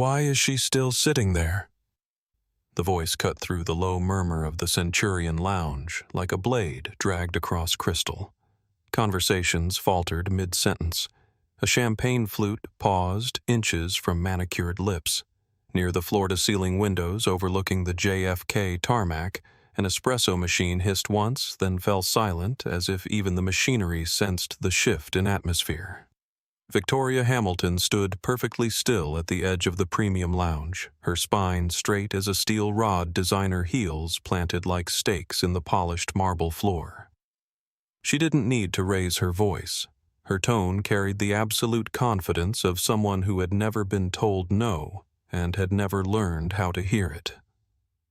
Why is she still sitting there? The voice cut through the low murmur of the Centurion lounge like a blade dragged across crystal. Conversations faltered mid-sentence. A champagne flute paused inches from manicured lips. Near the floor-to-ceiling windows overlooking the JFK tarmac, an espresso machine hissed once, then fell silent as if even the machinery sensed the shift in atmosphere. Victoria Hamilton stood perfectly still at the edge of the premium lounge, her spine straight as a steel rod, designer heels planted like stakes in the polished marble floor. She didn't need to raise her voice. Her tone carried the absolute confidence of someone who had never been told no and had never learned how to hear it.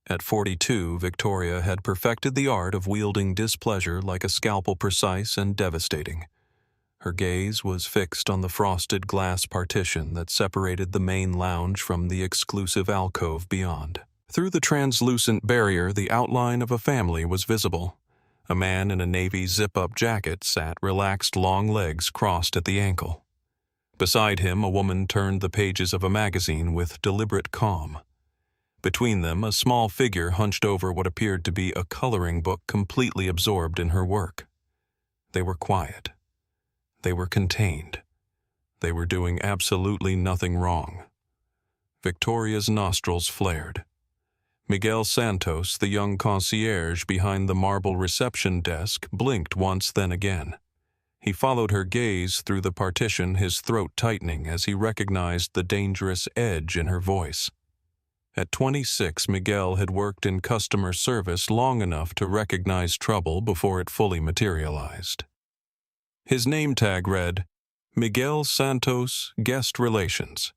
At 42, Victoria had perfected the art of wielding displeasure like a scalpel, precise and devastating. Her gaze was fixed on the frosted glass partition that separated the main lounge from the exclusive alcove beyond. Through the translucent barrier, the outline of a family was visible. A man in a navy zip-up jacket sat relaxed, long legs crossed at the ankle. Beside him, a woman turned the pages of a magazine with deliberate calm. Between them, a small figure hunched over what appeared to be a coloring book, completely absorbed in her work. They were quiet. They were contained. They were doing absolutely nothing wrong. Victoria's nostrils flared. Miguel Santos, the young concierge behind the marble reception desk, blinked once, then again. He followed her gaze through the partition, his throat tightening as he recognized the dangerous edge in her voice. At 26, Miguel had worked in customer service long enough to recognize trouble before it fully materialized. His name tag read, Miguel Santos, Guest Relations,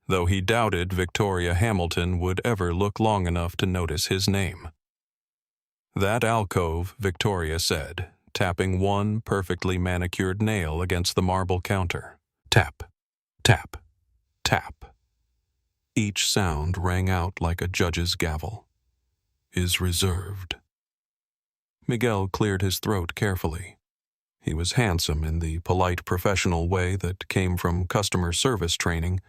though he doubted Victoria Hamilton would ever look long enough to notice his name. That alcove, Victoria said, tapping one perfectly manicured nail against the marble counter. Tap, tap, tap. Each sound rang out like a judge's gavel. Is reserved. Miguel cleared his throat carefully. He was handsome in the polite professional way that came from customer service training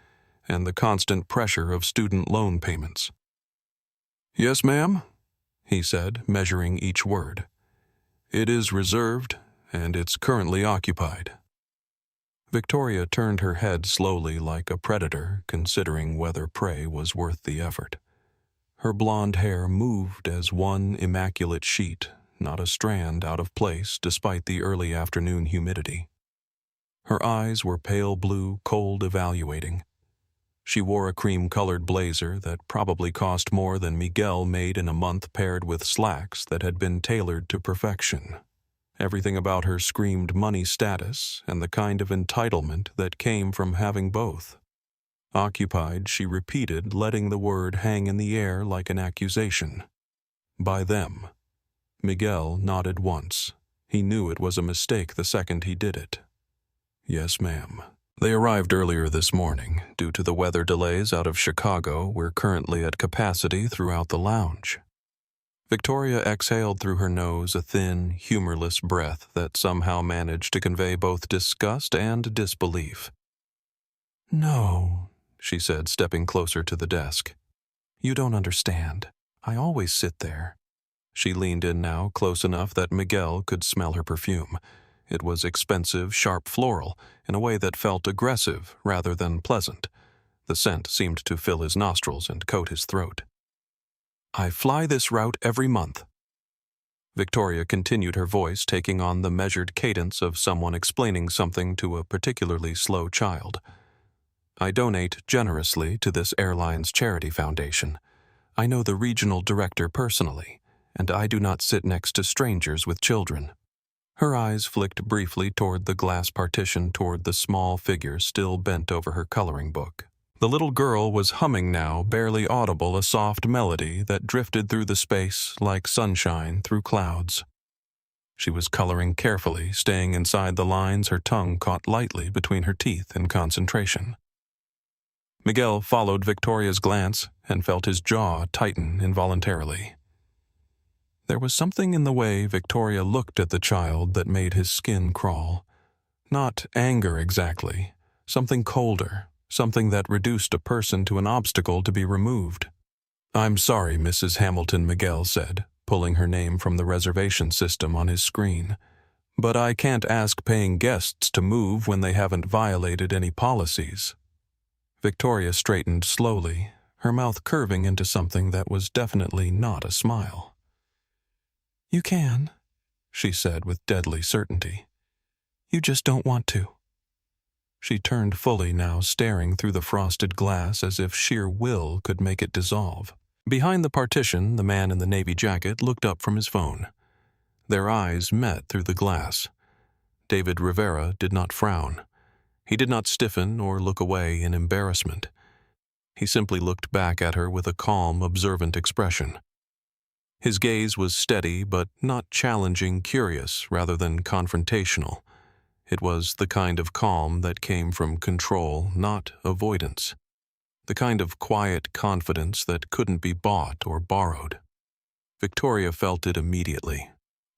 and the constant pressure of student loan payments. Yes, ma'am, he said, measuring each word. It is reserved, and it's currently occupied. Victoria turned her head slowly like a predator, considering whether prey was worth the effort. Her blonde hair moved as one immaculate sheet, not a strand out of place despite the early afternoon humidity. Her eyes were pale blue, cold, evaluating. She wore a cream-colored blazer that probably cost more than Miguel made in a month, paired with slacks that had been tailored to perfection. Everything about her screamed money status and the kind of entitlement that came from having both. Occupied, she repeated, letting the word hang in the air like an accusation. By them. Miguel nodded once. He knew it was a mistake the second he did it. Yes, ma'am. They arrived earlier this morning. Due to the weather delays out of Chicago, we're currently at capacity throughout the lounge. Victoria exhaled through her nose a thin, humorless breath that somehow managed to convey both disgust and disbelief. No, she said, stepping closer to the desk. You don't understand. I always sit there. She leaned in now, close enough that Miguel could smell her perfume. It was expensive, sharp floral, in a way that felt aggressive rather than pleasant. The scent seemed to fill his nostrils and coat his throat. I fly this route every month. Victoria continued, her voice taking on the measured cadence of someone explaining something to a particularly slow child. I donate generously to this airline's charity foundation. I know the regional director personally, and I do not sit next to strangers with children. Her eyes flicked briefly toward the glass partition, toward the small figure still bent over her coloring book. The little girl was humming now, barely audible, a soft melody that drifted through the space like sunshine through clouds. She was coloring carefully, staying inside the lines, her tongue caught lightly between her teeth in concentration. Miguel followed Victoria's glance and felt his jaw tighten involuntarily. There was something in the way Victoria looked at the child that made his skin crawl. Not anger exactly, something colder, something that reduced a person to an obstacle to be removed. "I'm sorry, Mrs. Hamilton," Miguel said, pulling her name from the reservation system on his screen. "But I can't ask paying guests to move when they haven't violated any policies." Victoria straightened slowly, her mouth curving into something that was definitely not a smile. "You can," she said with deadly certainty. "You just don't want to." She turned fully now, staring through the frosted glass as if sheer will could make it dissolve. Behind the partition, the man in the navy jacket looked up from his phone. Their eyes met through the glass. David Rivera did not frown. He did not stiffen or look away in embarrassment. He simply looked back at her with a calm, observant expression. His gaze was steady but not challenging, curious rather than confrontational. It was the kind of calm that came from control, not avoidance. The kind of quiet confidence that couldn't be bought or borrowed. Victoria felt it immediately.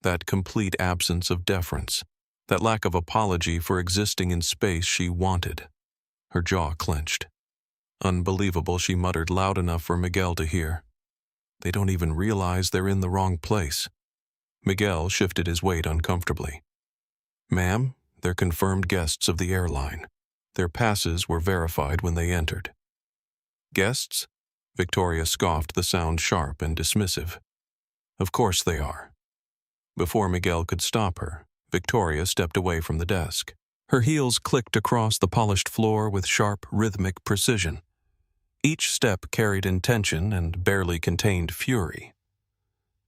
That complete absence of deference. That lack of apology for existing in space she wanted. Her jaw clenched. "Unbelievable," she muttered loud enough for Miguel to hear. "They don't even realize they're in the wrong place." Miguel shifted his weight uncomfortably. "Ma'am, they're confirmed guests of the airline. Their passes were verified when they entered." "Guests?" Victoria scoffed, the sound sharp and dismissive. "Of course they are." Before Miguel could stop her, Victoria stepped away from the desk. Her heels clicked across the polished floor with sharp, rhythmic precision. Each step carried intention and barely contained fury.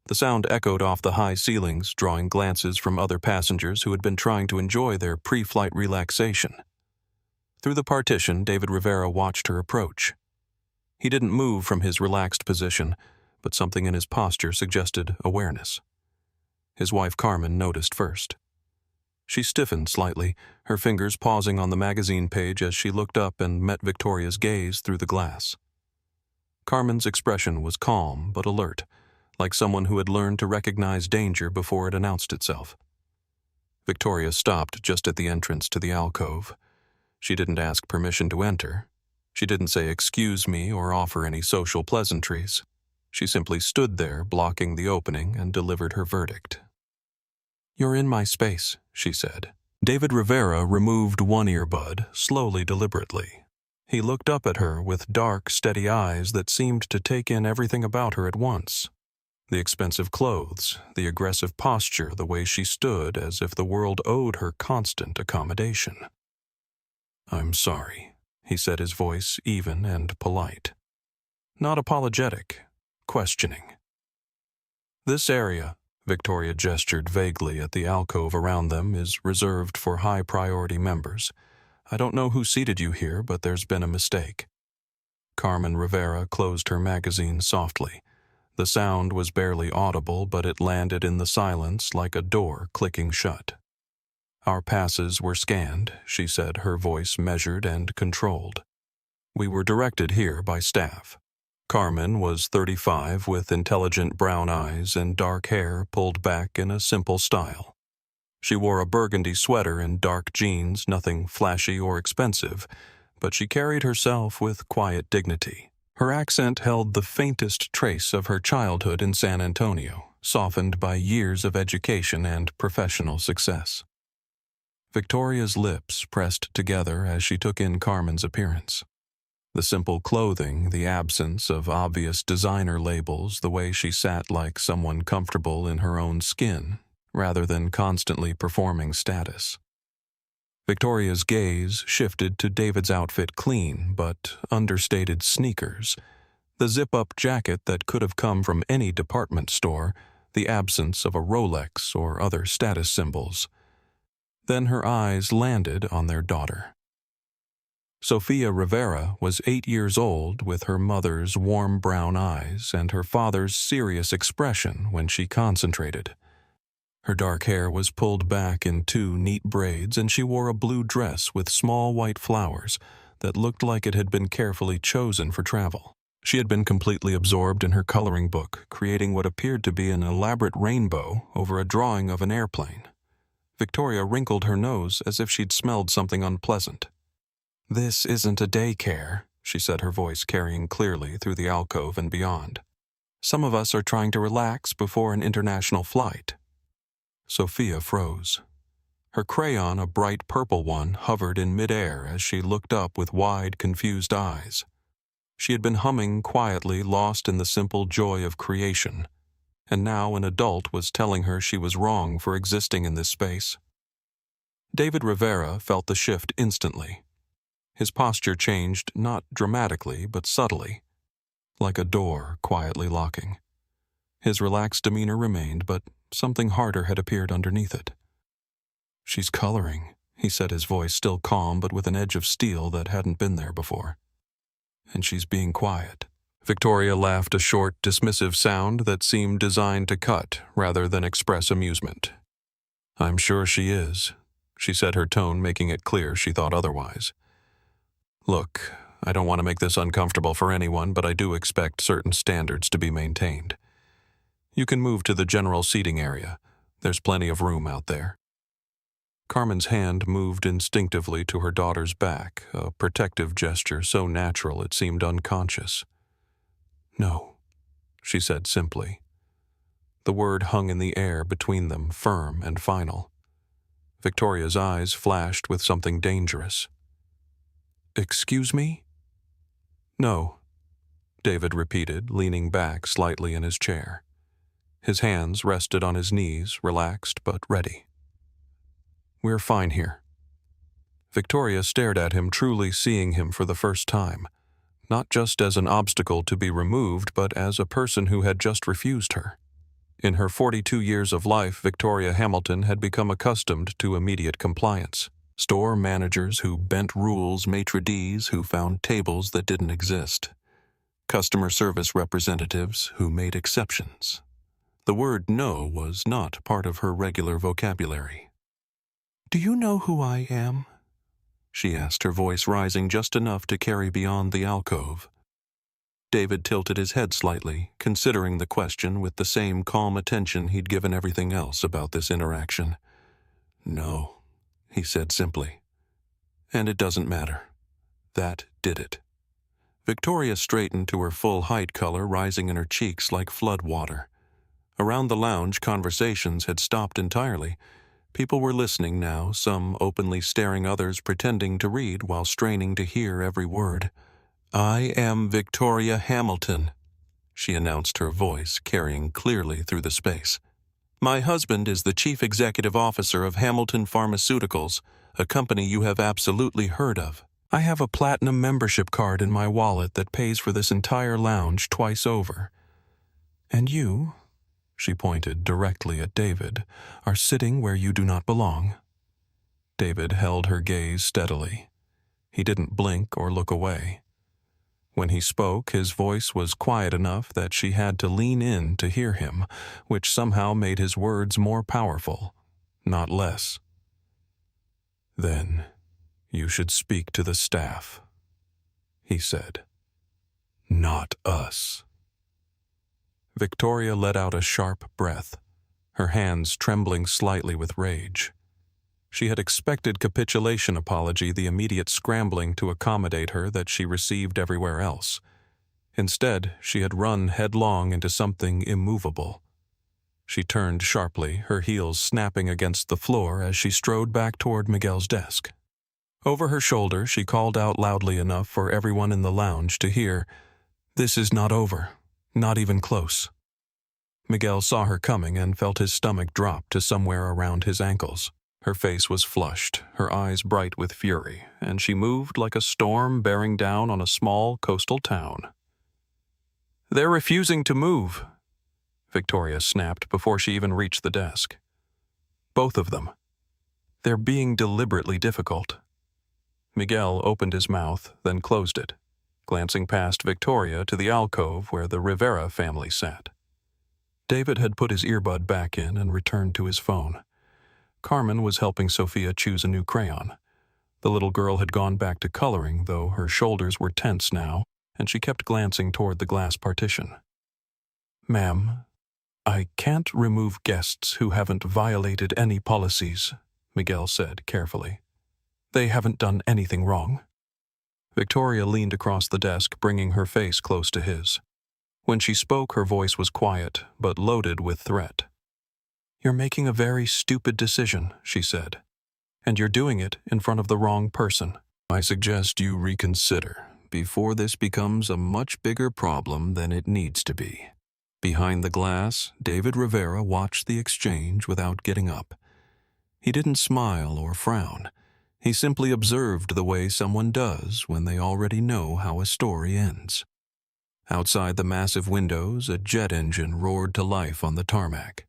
The sound echoed off the high ceilings, drawing glances from other passengers who had been trying to enjoy their pre-flight relaxation. Through the partition, David Rivera watched her approach. He didn't move from his relaxed position, but something in his posture suggested awareness. His wife Carmen noticed first. She stiffened slightly, her fingers pausing on the magazine page as she looked up and met Victoria's gaze through the glass. Carmen's expression was calm but alert, like someone who had learned to recognize danger before it announced itself. Victoria stopped just at the entrance to the alcove. She didn't ask permission to enter. She didn't say "excuse me" or offer any social pleasantries. She simply stood there, blocking the opening, and delivered her verdict. "You're in my space," she said. David Rivera removed one earbud, slowly, deliberately. He looked up at her with dark, steady eyes that seemed to take in everything about her at once. The expensive clothes, the aggressive posture, the way she stood as if the world owed her constant accommodation. "I'm sorry," he said, his voice even and polite. Not apologetic, questioning. "This area," Victoria gestured vaguely at the alcove around them, "is reserved for high-priority members. I don't know who seated you here, but there's been a mistake." Carmen Rivera closed her magazine softly. The sound was barely audible, but it landed in the silence like a door clicking shut. "Our passes were scanned," she said, her voice measured and controlled. "We were directed here by staff." Carmen was 35 with intelligent brown eyes and dark hair pulled back in a simple style. She wore a burgundy sweater and dark jeans, nothing flashy or expensive, but she carried herself with quiet dignity. Her accent held the faintest trace of her childhood in San Antonio, softened by years of education and professional success. Victoria's lips pressed together as she took in Carmen's appearance. The simple clothing, the absence of obvious designer labels, the way she sat like someone comfortable in her own skin, rather than constantly performing status. Victoria's gaze shifted to David's outfit: clean but understated sneakers, the zip-up jacket that could have come from any department store, the absence of a Rolex or other status symbols. Then her eyes landed on their daughter. Sofia Rivera was 8 years old, with her mother's warm brown eyes and her father's serious expression when she concentrated. Her dark hair was pulled back in 2 neat braids, and she wore a blue dress with small white flowers that looked like it had been carefully chosen for travel. She had been completely absorbed in her coloring book, creating what appeared to be an elaborate rainbow over a drawing of an airplane. Victoria wrinkled her nose as if she'd smelled something unpleasant. "This isn't a daycare," she said, her voice carrying clearly through the alcove and beyond. "Some of us are trying to relax before an international flight." Sophia froze. Her crayon, a bright purple one, hovered in midair as she looked up with wide, confused eyes. She had been humming quietly, lost in the simple joy of creation, and now an adult was telling her she was wrong for existing in this space. David Rivera felt the shift instantly. His posture changed not dramatically, but subtly, like a door quietly locking. His relaxed demeanor remained, but something harder had appeared underneath it. "She's coloring," he said, his voice still calm but with an edge of steel that hadn't been there before. "And she's being quiet." Victoria laughed, a short, dismissive sound that seemed designed to cut rather than express amusement. "I'm sure she is," she said, her tone making it clear she thought otherwise. "Look, I don't want to make this uncomfortable for anyone, but I do expect certain standards to be maintained. You can move to the general seating area. There's plenty of room out there." Carmen's hand moved instinctively to her daughter's back, a protective gesture so natural it seemed unconscious. "No," she said simply. The word hung in the air between them, firm and final. Victoria's eyes flashed with something dangerous. "Excuse me?" "No," David repeated, leaning back slightly in his chair. His hands rested on his knees, relaxed but ready. "We're fine here." Victoria stared at him, truly seeing him for the first time, not just as an obstacle to be removed, but as a person who had just refused her. In her 42 years of life, Victoria Hamilton had become accustomed to immediate compliance. Store managers who bent rules, maitre d's who found tables that didn't exist, customer service representatives who made exceptions. The word no was not part of her regular vocabulary. "Do you know who I am?" she asked, her voice rising just enough to carry beyond the alcove. David tilted his head slightly, considering the question with the same calm attention he'd given everything else about this interaction. "No," he said simply. "And it doesn't matter. That did it." Victoria straightened to her full height, color rising in her cheeks like flood water. Around the lounge, conversations had stopped entirely. People were listening now, some openly staring, others pretending to read while straining to hear every word. "I am Victoria Hamilton," she announced, her voice carrying clearly through the space. "My husband is the chief executive officer of Hamilton Pharmaceuticals, a company you have absolutely heard of. I have a platinum membership card in my wallet that pays for this entire lounge twice over. And you," she pointed directly at David, "are sitting where you do not belong." David held her gaze steadily. He didn't blink or look away. When he spoke, his voice was quiet enough that she had to lean in to hear him, which somehow made his words more powerful, not less. "Then you should speak to the staff," he said. "Not us." Victoria let out a sharp breath, her hands trembling slightly with rage. She had expected capitulation apology, the immediate scrambling to accommodate her that she received everywhere else. Instead, she had run headlong into something immovable. She turned sharply, her heels snapping against the floor as she strode back toward Miguel's desk. Over her shoulder, she called out loudly enough for everyone in the lounge to hear, "This is not over, not even close." Miguel saw her coming and felt his stomach drop to somewhere around his ankles. Her face was flushed, her eyes bright with fury, and she moved like a storm bearing down on a small coastal town. "They're refusing to move," Victoria snapped before she even reached the desk. "Both of them. They're being deliberately difficult." Miguel opened his mouth, then closed it, glancing past Victoria to the alcove where the Rivera family sat. David had put his earbud back in and returned to his phone. Carmen was helping Sophia choose a new crayon. The little girl had gone back to coloring, though her shoulders were tense now, and she kept glancing toward the glass partition. "Ma'am, I can't remove guests who haven't violated any policies," Miguel said carefully. "They haven't done anything wrong." Victoria leaned across the desk, bringing her face close to his. When she spoke, her voice was quiet, but loaded with threat. "You're making a very stupid decision," she said, "and you're doing it in front of the wrong person. I suggest you reconsider before this becomes a much bigger problem than it needs to be." Behind the glass, David Rivera watched the exchange without getting up. He didn't smile or frown. He simply observed the way someone does when they already know how a story ends. Outside the massive windows, a jet engine roared to life on the tarmac.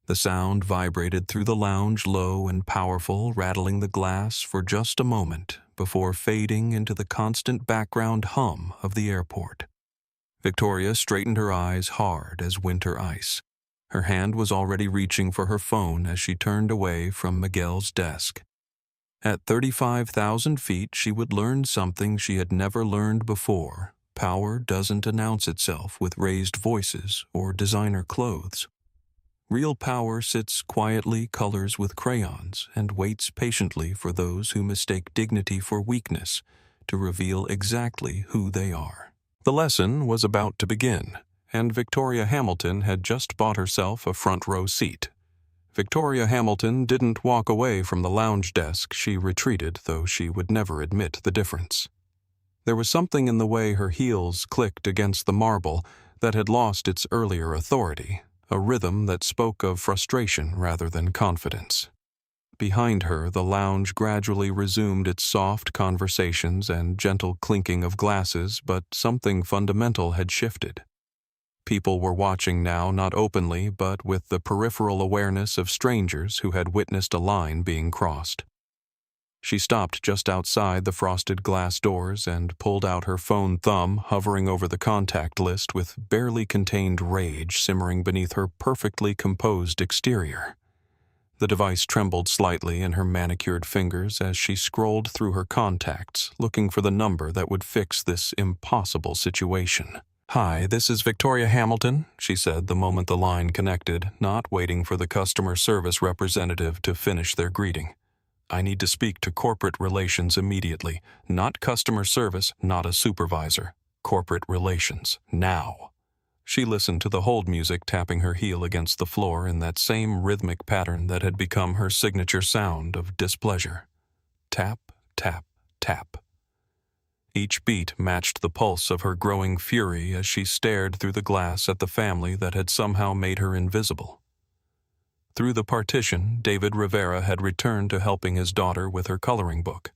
The sound vibrated through the lounge, low and powerful, rattling the glass for just a moment before fading into the constant background hum of the airport. Victoria straightened her eyes hard as winter ice. Her hand was already reaching for her phone as she turned away from Miguel's desk. At 35,000 feet, she would learn something she had never learned before. Power doesn't announce itself with raised voices or designer clothes. Real power sits quietly, colors with crayons, and waits patiently for those who mistake dignity for weakness to reveal exactly who they are. The lesson was about to begin, and Victoria Hamilton had just bought herself a front-row seat. Victoria Hamilton didn't walk away from the lounge desk. She retreated, though she would never admit the difference. There was something in the way her heels clicked against the marble that had lost its earlier authority, a rhythm that spoke of frustration rather than confidence. Behind her, the lounge gradually resumed its soft conversations and gentle clinking of glasses, but something fundamental had shifted. People were watching now, not openly, but with the peripheral awareness of strangers who had witnessed a line being crossed. She stopped just outside the frosted glass doors and pulled out her phone thumb, hovering over the contact list with barely contained rage simmering beneath her perfectly composed exterior. The device trembled slightly in her manicured fingers as she scrolled through her contacts, looking for the number that would fix this impossible situation. "Hi, this is Victoria Hamilton," she said the moment the line connected, not waiting for the customer service representative to finish their greeting. "I need to speak to corporate relations immediately. Not customer service, not a supervisor. Corporate relations. Now." She listened to the hold music tapping her heel against the floor in that same rhythmic pattern that had become her signature sound of displeasure. Tap, tap, tap. Each beat matched the pulse of her growing fury as she stared through the glass at the family that had somehow made her invisible. Through the partition, David Rivera had returned to helping his daughter with her coloring book.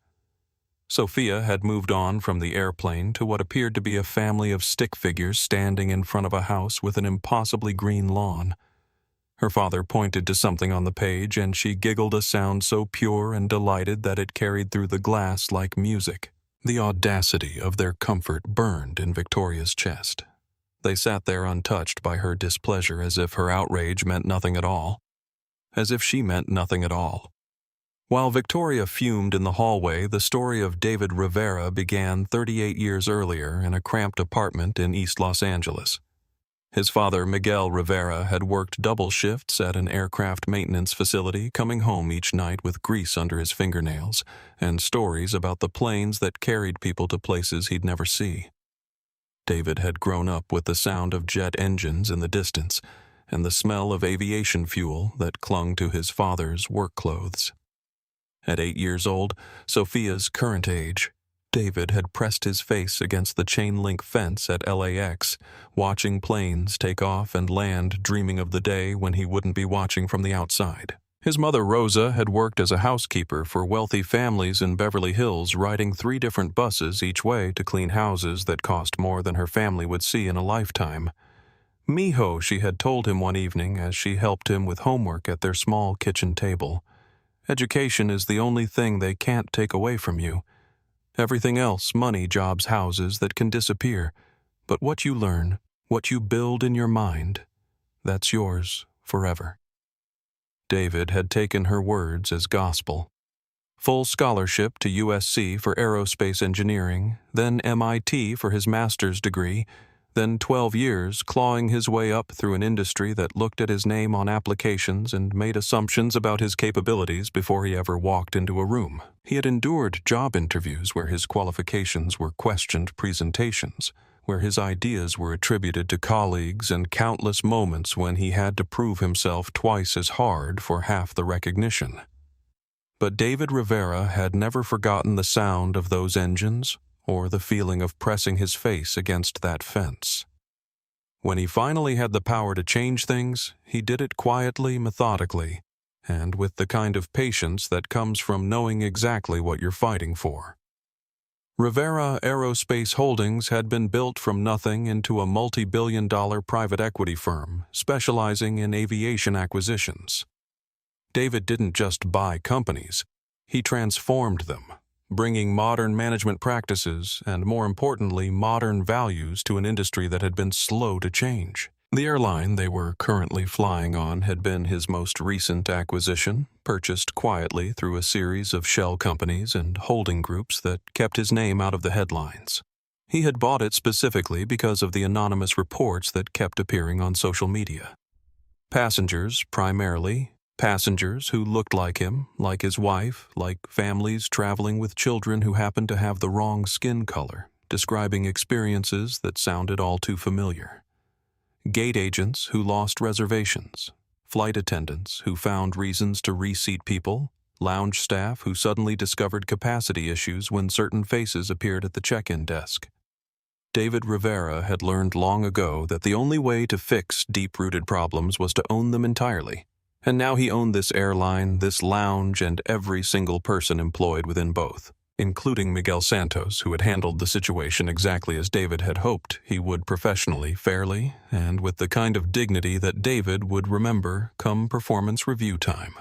Sophia had moved on from the airplane to what appeared to be a family of stick figures standing in front of a house with an impossibly green lawn. Her father pointed to something on the page, and she giggled a sound so pure and delighted that it carried through the glass like music. The audacity of their comfort burned in Victoria's chest. They sat there untouched by her displeasure, as if her outrage meant nothing at all. As if she meant nothing at all. While Victoria fumed in the hallway, the story of David Rivera began 38 years earlier in a cramped apartment in East Los Angeles. His father, Miguel Rivera, had worked double shifts at an aircraft maintenance facility, coming home each night with grease under his fingernails and stories about the planes that carried people to places he'd never see. David had grown up with the sound of jet engines in the distance and the smell of aviation fuel that clung to his father's work clothes. At 8 years old, Sophia's current age, David had pressed his face against the chain-link fence at LAX, watching planes take off and land, dreaming of the day when he wouldn't be watching from the outside. His mother, Rosa, had worked as a housekeeper for wealthy families in Beverly Hills, riding 3 different buses each way to clean houses that cost more than her family would see in a lifetime. Mijo, she had told him one evening as she helped him with homework at their small kitchen table. Education is the only thing they can't take away from you. Everything else, money, jobs, houses, that can disappear. But what you learn, what you build in your mind, that's yours forever. David had taken her words as gospel. Full scholarship to USC for aerospace engineering, then MIT for his master's degree, then 12 years clawing his way up through an industry that looked at his name on applications and made assumptions about his capabilities before he ever walked into a room. He had endured job interviews where his qualifications were questioned presentations, where his ideas were attributed to colleagues, and countless moments when he had to prove himself twice as hard for half the recognition. But David Rivera had never forgotten the sound of those engines or the feeling of pressing his face against that fence. When he finally had the power to change things, he did it quietly, methodically, and with the kind of patience that comes from knowing exactly what you're fighting for. Rivera Aerospace Holdings had been built from nothing into a multi-billion-dollar private equity firm specializing in aviation acquisitions. David didn't just buy companies, he transformed them, bringing modern management practices and, more importantly, modern values to an industry that had been slow to change. The airline they were currently flying on had been his most recent acquisition, purchased quietly through a series of shell companies and holding groups that kept his name out of the headlines. He had bought it specifically because of the anonymous reports that kept appearing on social media. Passengers, primarily, passengers who looked like him, like his wife, like families traveling with children who happened to have the wrong skin color, describing experiences that sounded all too familiar. Gate agents who lost reservations, flight attendants who found reasons to reseat people, lounge staff who suddenly discovered capacity issues when certain faces appeared at the check-in desk. David Rivera had learned long ago that the only way to fix deep-rooted problems was to own them entirely. And now he owned this airline, this lounge, and every single person employed within both, including Miguel Santos, who had handled the situation exactly as David had hoped he would, professionally, fairly, and with the kind of dignity that David would remember come performance review time.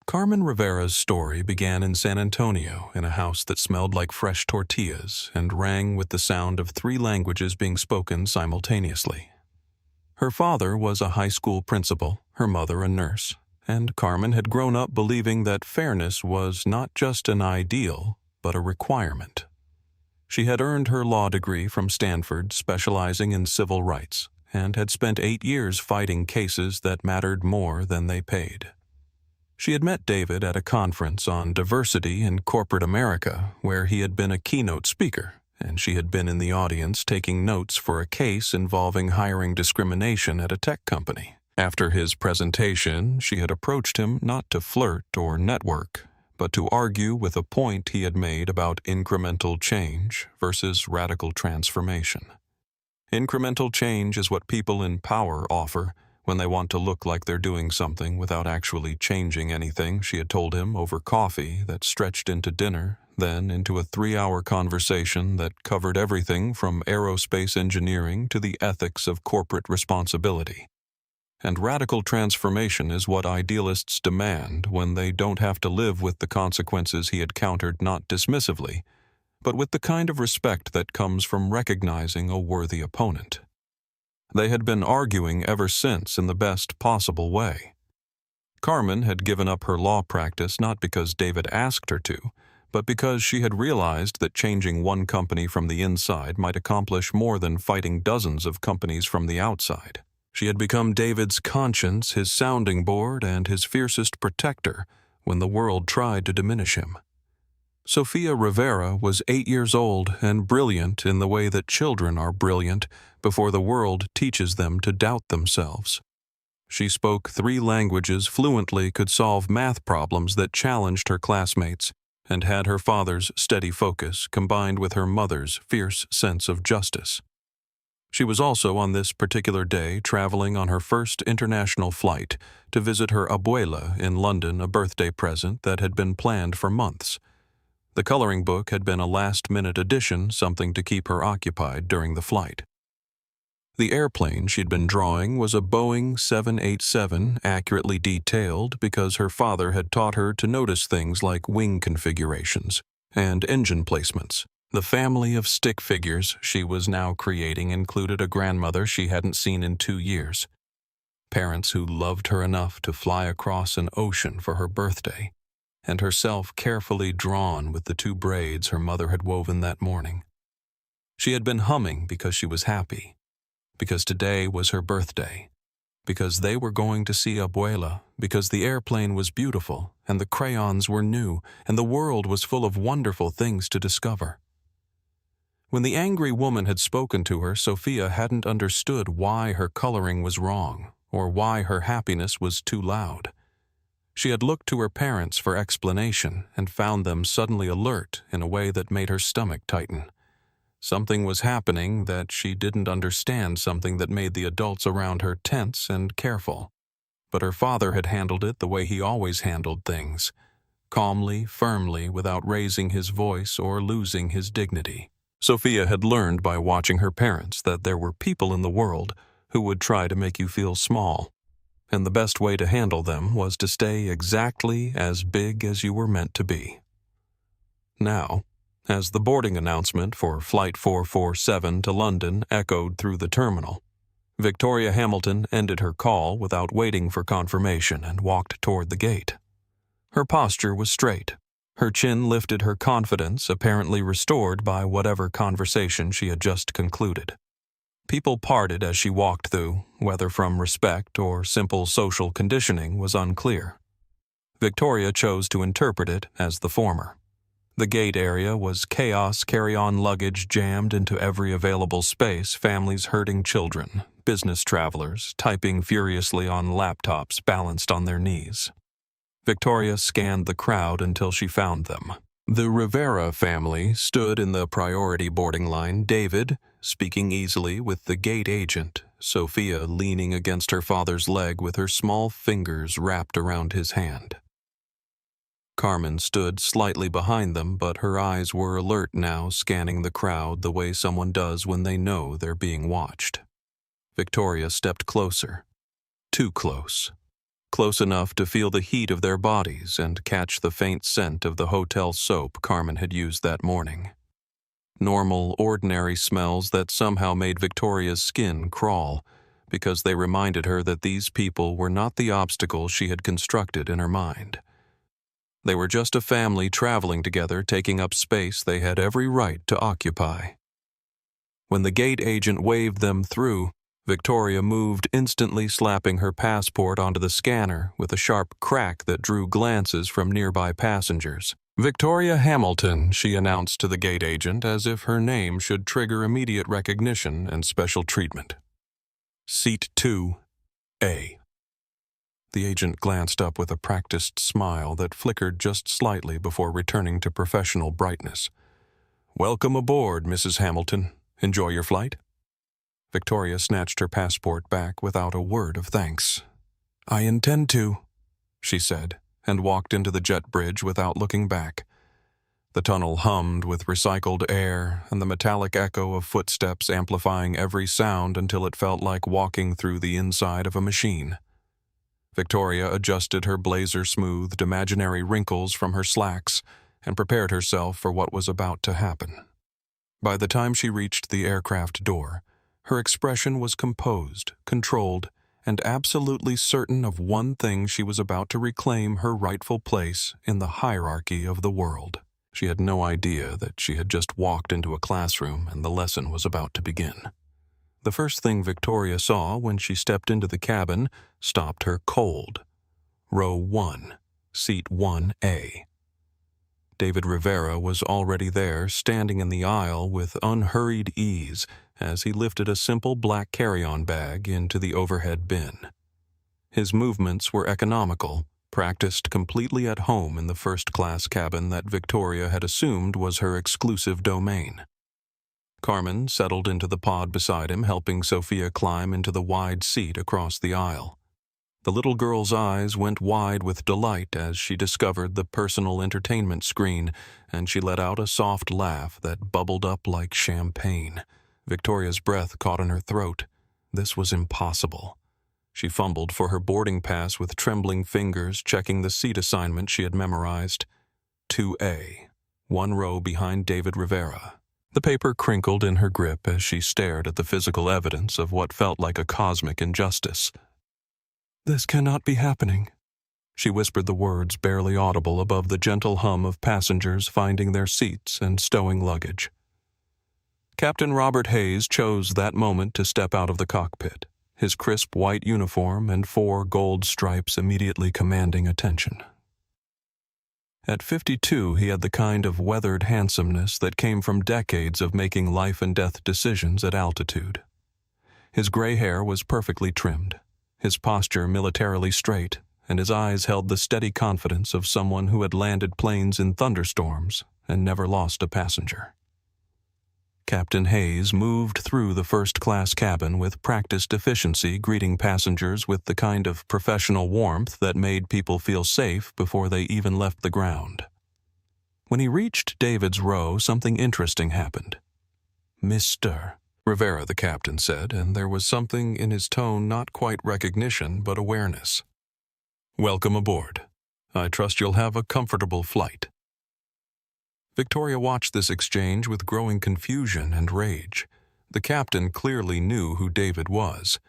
Carmen Rivera's story began in San Antonio in a house that smelled like fresh tortillas and rang with the sound of 3 languages being spoken simultaneously. Her father was a high school principal, her mother a nurse, and Carmen had grown up believing that fairness was not just an ideal, but a requirement. She had earned her law degree from Stanford, specializing in civil rights, and had spent 8 years fighting cases that mattered more than they paid. She had met David at a conference on diversity in corporate America, where he had been a keynote speaker, and she had been in the audience taking notes for a case involving hiring discrimination at a tech company. After his presentation, she had approached him not to flirt or network, but to argue with a point he had made about incremental change versus radical transformation. Incremental change is what people in power offer when they want to look like they're doing something without actually changing anything, she had told him over coffee that stretched into dinner, then into a 3-hour conversation that covered everything from aerospace engineering to the ethics of corporate responsibility. And radical transformation is what idealists demand when they don't have to live with the consequences he had countered not dismissively, but with the kind of respect that comes from recognizing a worthy opponent. They had been arguing ever since in the best possible way. Carmen had given up her law practice not because David asked her to, but because she had realized that changing one company from the inside might accomplish more than fighting dozens of companies from the outside. She had become David's conscience, his sounding board, and his fiercest protector when the world tried to diminish him. Sofia Rivera was 8 years old and brilliant in the way that children are brilliant before the world teaches them to doubt themselves. She spoke 3 languages fluently, could solve math problems that challenged her classmates, and had her father's steady focus combined with her mother's fierce sense of justice. She was also on this particular day traveling on her first international flight to visit her abuela in London, a birthday present that had been planned for months. The coloring book had been a last-minute addition, something to keep her occupied during the flight. The airplane she'd been drawing was a Boeing 787, accurately detailed because her father had taught her to notice things like wing configurations and engine placements. The family of stick figures she was now creating included a grandmother she hadn't seen in 2 years, parents who loved her enough to fly across an ocean for her birthday, and herself carefully drawn with the 2 braids her mother had woven that morning. She had been humming because she was happy, because today was her birthday, because they were going to see Abuela, because the airplane was beautiful, and the crayons were new, and the world was full of wonderful things to discover. When the angry woman had spoken to her, Sophia hadn't understood why her coloring was wrong, or why her happiness was too loud. She had looked to her parents for explanation and found them suddenly alert in a way that made her stomach tighten. Something was happening that she didn't understand, something that made the adults around her tense and careful. But her father had handled it the way he always handled things, calmly, firmly, without raising his voice or losing his dignity. Sophia had learned by watching her parents that there were people in the world who would try to make you feel small, and the best way to handle them was to stay exactly as big as you were meant to be. Now, as the boarding announcement for Flight 447 to London echoed through the terminal, Victoria Hamilton ended her call without waiting for confirmation and walked toward the gate. Her posture was straight. Her chin lifted, her confidence apparently restored by whatever conversation she had just concluded. People parted as she walked through, whether from respect or simple social conditioning was unclear. Victoria chose to interpret it as the former. The gate area was chaos, carry-on luggage jammed into every available space, families herding children, business travelers typing furiously on laptops balanced on their knees. Victoria scanned the crowd until she found them. The Rivera family stood in the priority boarding line, David speaking easily with the gate agent, Sophia leaning against her father's leg with her small fingers wrapped around his hand. Carmen stood slightly behind them, but her eyes were alert now, scanning the crowd the way someone does when they know they're being watched. Victoria stepped closer. Too close. Close enough to feel the heat of their bodies and catch the faint scent of the hotel soap Carmen had used that morning. Normal, ordinary smells that somehow made Victoria's skin crawl, because they reminded her that these people were not the obstacles she had constructed in her mind. They were just a family traveling together, taking up space they had every right to occupy. When the gate agent waved them through, Victoria moved, instantly slapping her passport onto the scanner with a sharp crack that drew glances from nearby passengers. "Victoria Hamilton," she announced to the gate agent, as if her name should trigger immediate recognition and special treatment. "Seat 2A." The agent glanced up with a practiced smile that flickered just slightly before returning to professional brightness. "Welcome aboard, Mrs. Hamilton. Enjoy your flight?" Victoria snatched her passport back without a word of thanks. "I intend to," she said, and walked into the jet bridge without looking back. The tunnel hummed with recycled air and the metallic echo of footsteps amplifying every sound until it felt like walking through the inside of a machine. Victoria adjusted her blazer-smoothed imaginary wrinkles from her slacks and prepared herself for what was about to happen. By the time she reached the aircraft door, her expression was composed, controlled, and absolutely certain of one thing: she was about to reclaim her rightful place in the hierarchy of the world. She had no idea that she had just walked into a classroom and the lesson was about to begin. The first thing Victoria saw when she stepped into the cabin stopped her cold. Row 1, Seat 1A. David Rivera was already there, standing in the aisle with unhurried ease as he lifted a simple black carry-on bag into the overhead bin. His movements were economical, practiced completely at home in the first-class cabin that Victoria had assumed was her exclusive domain. Carmen settled into the pod beside him, helping Sophia climb into the wide seat across the aisle. The little girl's eyes went wide with delight as she discovered the personal entertainment screen, and she let out a soft laugh that bubbled up like champagne. Victoria's breath caught in her throat. This was impossible. She fumbled for her boarding pass with trembling fingers, checking the seat assignment she had memorized. 2A, one row behind David Rivera. The paper crinkled in her grip as she stared at the physical evidence of what felt like a cosmic injustice. "This cannot be happening." She whispered the words barely audible above the gentle hum of passengers finding their seats and stowing luggage. Captain Robert Hayes chose that moment to step out of the cockpit, his crisp white uniform and 4 gold stripes immediately commanding attention. At 52, he had the kind of weathered handsomeness that came from decades of making life-and-death decisions at altitude. His gray hair was perfectly trimmed, his posture militarily straight, and his eyes held the steady confidence of someone who had landed planes in thunderstorms and never lost a passenger. Captain Hayes moved through the first-class cabin with practiced efficiency, greeting passengers with the kind of professional warmth that made people feel safe before they even left the ground. When he reached David's row, something interesting happened. "Mr. Rivera," the captain said, and there was something in his tone not quite recognition but awareness. "Welcome aboard. I trust you'll have a comfortable flight." Victoria watched this exchange with growing confusion and rage. The captain clearly knew who David was.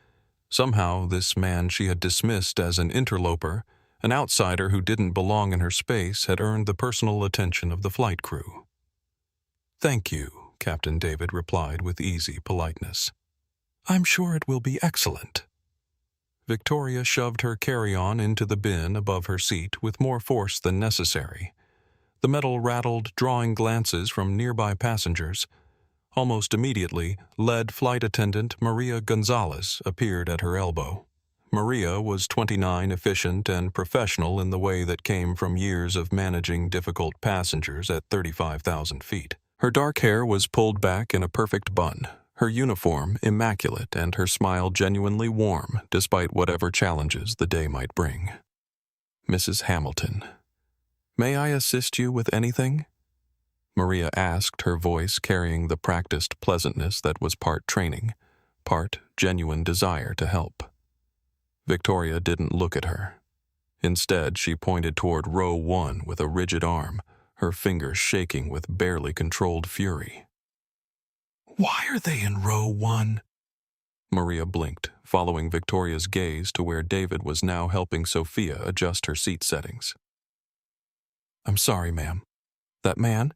Somehow, this man she had dismissed as an interloper, an outsider who didn't belong in her space, had earned the personal attention of the flight crew. "Thank you," Captain David replied with easy politeness. "I'm sure it will be excellent." Victoria shoved her carry-on into the bin above her seat with more force than necessary. The metal rattled, drawing glances from nearby passengers. Almost immediately, lead flight attendant Maria Gonzalez appeared at her elbow. Maria was 29, efficient and professional in the way that came from years of managing difficult passengers at 35,000 feet. Her dark hair was pulled back in a perfect bun, her uniform immaculate, and her smile genuinely warm despite whatever challenges the day might bring. "Mrs. Hamilton, may I assist you with anything?" Maria asked, her voice carrying the practiced pleasantness that was part training, part genuine desire to help. Victoria didn't look at her. Instead, she pointed toward row 1 with a rigid arm, her fingers shaking with barely controlled fury. "Why are they in row 1? Maria blinked, following Victoria's gaze to where David was now helping Sophia adjust her seat settings. "I'm sorry, ma'am. That man?"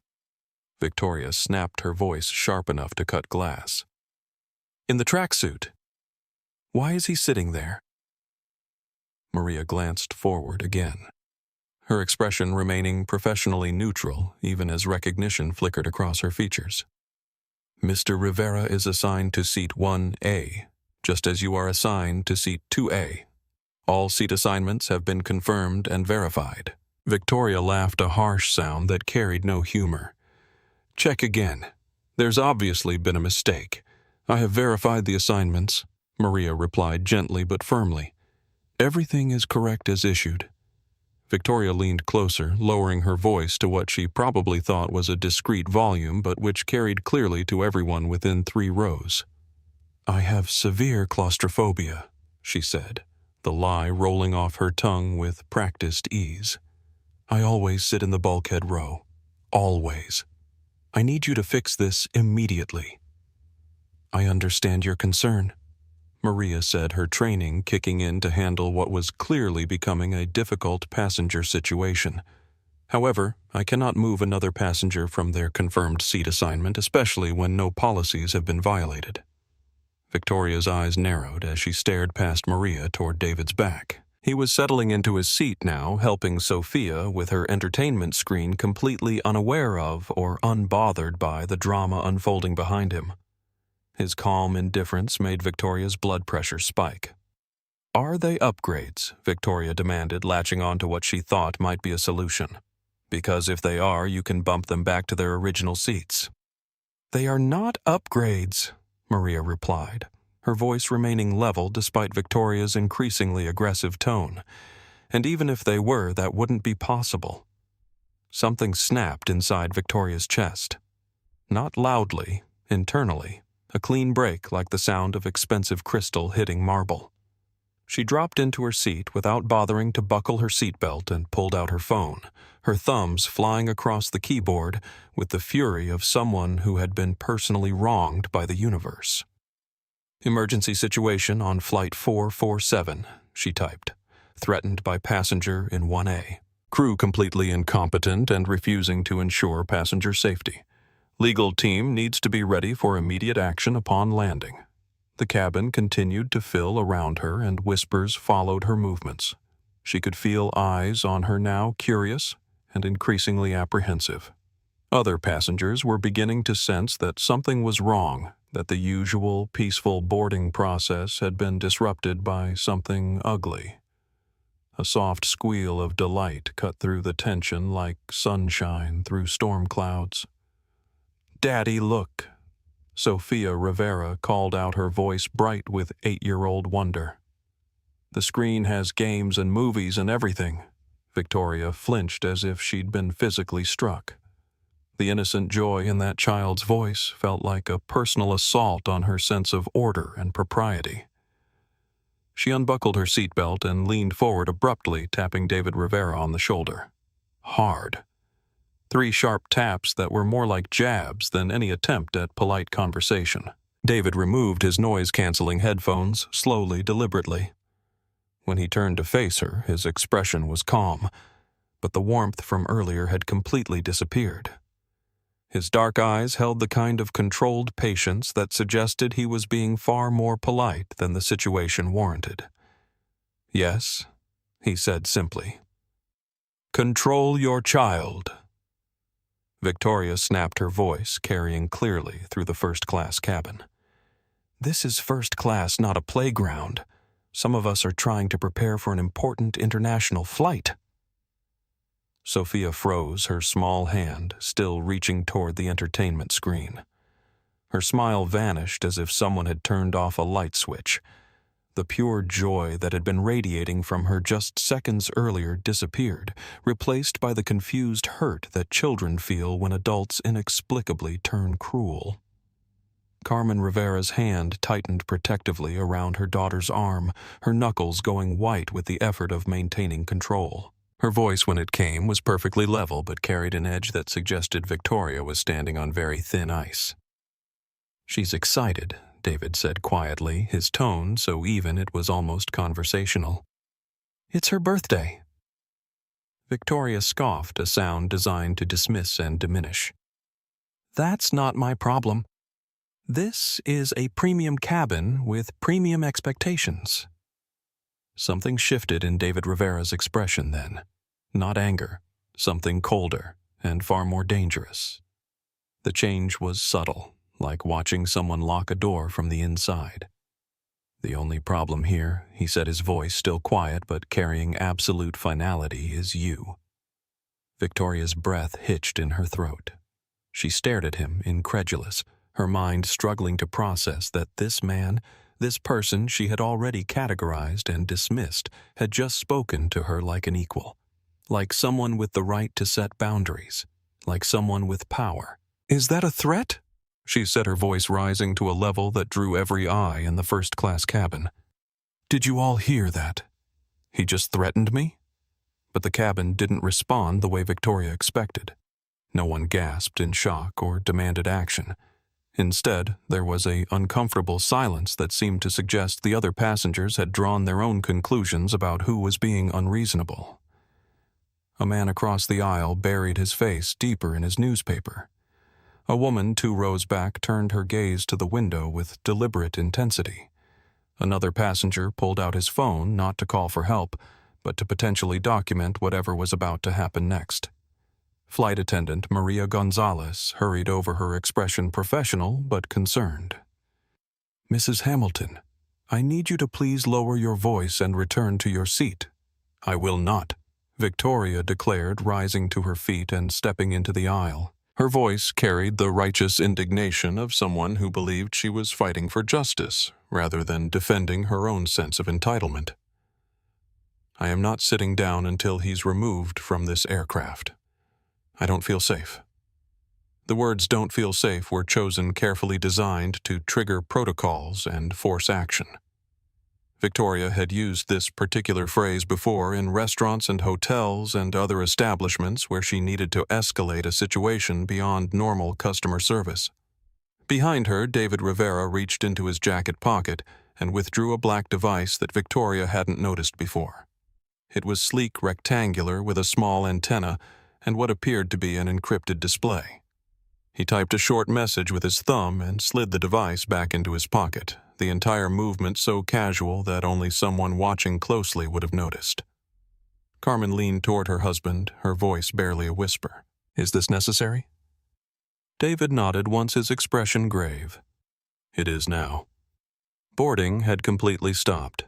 Victoria snapped, her voice sharp enough to cut glass. "In the tracksuit. Why is he sitting there?" Maria glanced forward again, her expression remaining professionally neutral even as recognition flickered across her features. "Mr. Rivera is assigned to seat 1A, just as you are assigned to seat 2A. All seat assignments have been confirmed and verified." Victoria laughed, a harsh sound that carried no humor. "Check again. There's obviously been a mistake. I have verified the assignments," Maria replied gently but firmly. "Everything is correct as issued." Victoria leaned closer, lowering her voice to what she probably thought was a discreet volume but which carried clearly to everyone within 3 rows. "I have severe claustrophobia," she said, the lie rolling off her tongue with practiced ease. "I always sit in the bulkhead row. Always. I need you to fix this immediately." "I understand your concern," Maria said, her training kicking in to handle what was clearly becoming a difficult passenger situation. "However, I cannot move another passenger from their confirmed seat assignment, especially when no policies have been violated." Victoria's eyes narrowed as she stared past Maria toward David's back. He was settling into his seat now, helping Sophia with her entertainment screen, completely unaware of or unbothered by the drama unfolding behind him. His calm indifference made Victoria's blood pressure spike. "Are they upgrades?" Victoria demanded, latching on to what she thought might be a solution. "Because if they are, you can bump them back to their original seats." "They are not upgrades," Maria replied, her voice remaining level despite Victoria's increasingly aggressive tone. "And even if they were, that wouldn't be possible." Something snapped inside Victoria's chest. Not loudly, internally, a clean break like the sound of expensive crystal hitting marble. She dropped into her seat without bothering to buckle her seatbelt and pulled out her phone, her thumbs flying across the keyboard with the fury of someone who had been personally wronged by the universe. "Emergency situation on Flight 447, she typed. "Threatened by passenger in 1A. Crew completely incompetent and refusing to ensure passenger safety. Legal team needs to be ready for immediate action upon landing. The cabin continued to fill around her, and whispers followed her movements. She could feel eyes on her now, curious and increasingly apprehensive. Other passengers were beginning to sense that something was wrong, that the usual peaceful boarding process had been disrupted by something ugly. A soft squeal of delight cut through the tension like sunshine through storm clouds. "Daddy, look!" Sofia Rivera called out, her voice bright with 8-year-old wonder. "The screen has games and movies and everything." Victoria flinched as if she'd been physically struck. The innocent joy in that child's voice felt like a personal assault on her sense of order and propriety. She unbuckled her seatbelt and leaned forward abruptly, tapping David Rivera on the shoulder. Hard. 3 sharp taps that were more like jabs than any attempt at polite conversation. David removed his noise-canceling headphones, slowly, deliberately. When he turned to face her, his expression was calm, but the warmth from earlier had completely disappeared. His dark eyes held the kind of controlled patience that suggested he was being far more polite than the situation warranted. "Yes," he said simply. "Control your child." Victoria snapped her voice, carrying clearly through the first-class cabin. "This is first class, not a playground. Some of us are trying to prepare for an important international flight." Sophia froze, her small hand still reaching toward the entertainment screen. Her smile vanished as if someone had turned off a light switch. The pure joy that had been radiating from her just seconds earlier disappeared, replaced by the confused hurt that children feel when adults inexplicably turn cruel. Carmen Rivera's hand tightened protectively around her daughter's arm, her knuckles going white with the effort of maintaining control. Her voice, when it came, was perfectly level but carried an edge that suggested Victoria was standing on very thin ice. "She's excited," David said quietly, his tone so even it was almost conversational. "It's her birthday." Victoria scoffed, a sound designed to dismiss and diminish. "That's not my problem. This is a premium cabin with premium expectations." Something shifted in David Rivera's expression then. Not anger, something colder and far more dangerous. The change was subtle, like watching someone lock a door from the inside. "The only problem here," he said, his voice still quiet but carrying absolute finality, "is you." Victoria's breath hitched in her throat. She stared at him, incredulous, her mind struggling to process that this man, this person she had already categorized and dismissed, had just spoken to her like an equal, like someone with the right to set boundaries, like someone with power. "Is that a threat?" she said, her voice rising to a level that drew every eye in the first-class cabin. "Did you all hear that? He just threatened me?" But the cabin didn't respond the way Victoria expected. No one gasped in shock or demanded action. Instead, there was an uncomfortable silence that seemed to suggest the other passengers had drawn their own conclusions about who was being unreasonable. A man across the aisle buried his face deeper in his newspaper. A woman 2 rows back turned her gaze to the window with deliberate intensity. Another passenger pulled out his phone not to call for help, but to potentially document whatever was about to happen next. Flight attendant Maria Gonzalez hurried over, her expression professional but concerned. "Mrs. Hamilton, I need you to please lower your voice and return to your seat." "I will not," Victoria declared, rising to her feet and stepping into the aisle. Her voice carried the righteous indignation of someone who believed she was fighting for justice rather than defending her own sense of entitlement. "I am not sitting down until he's removed from this aircraft. I don't feel safe." The words "don't feel safe" were chosen carefully designed to trigger protocols and force action. Victoria had used this particular phrase before in restaurants and hotels and other establishments where she needed to escalate a situation beyond normal customer service. Behind her, David Rivera reached into his jacket pocket and withdrew a black device that Victoria hadn't noticed before. It was sleek, rectangular, with a small antenna and what appeared to be an encrypted display. He typed a short message with his thumb and slid the device back into his pocket, the entire movement so casual that only someone watching closely would have noticed. Carmen leaned toward her husband, her voice barely a whisper. "Is this necessary?" David nodded once his expression grave. "It is now." Boarding had completely stopped.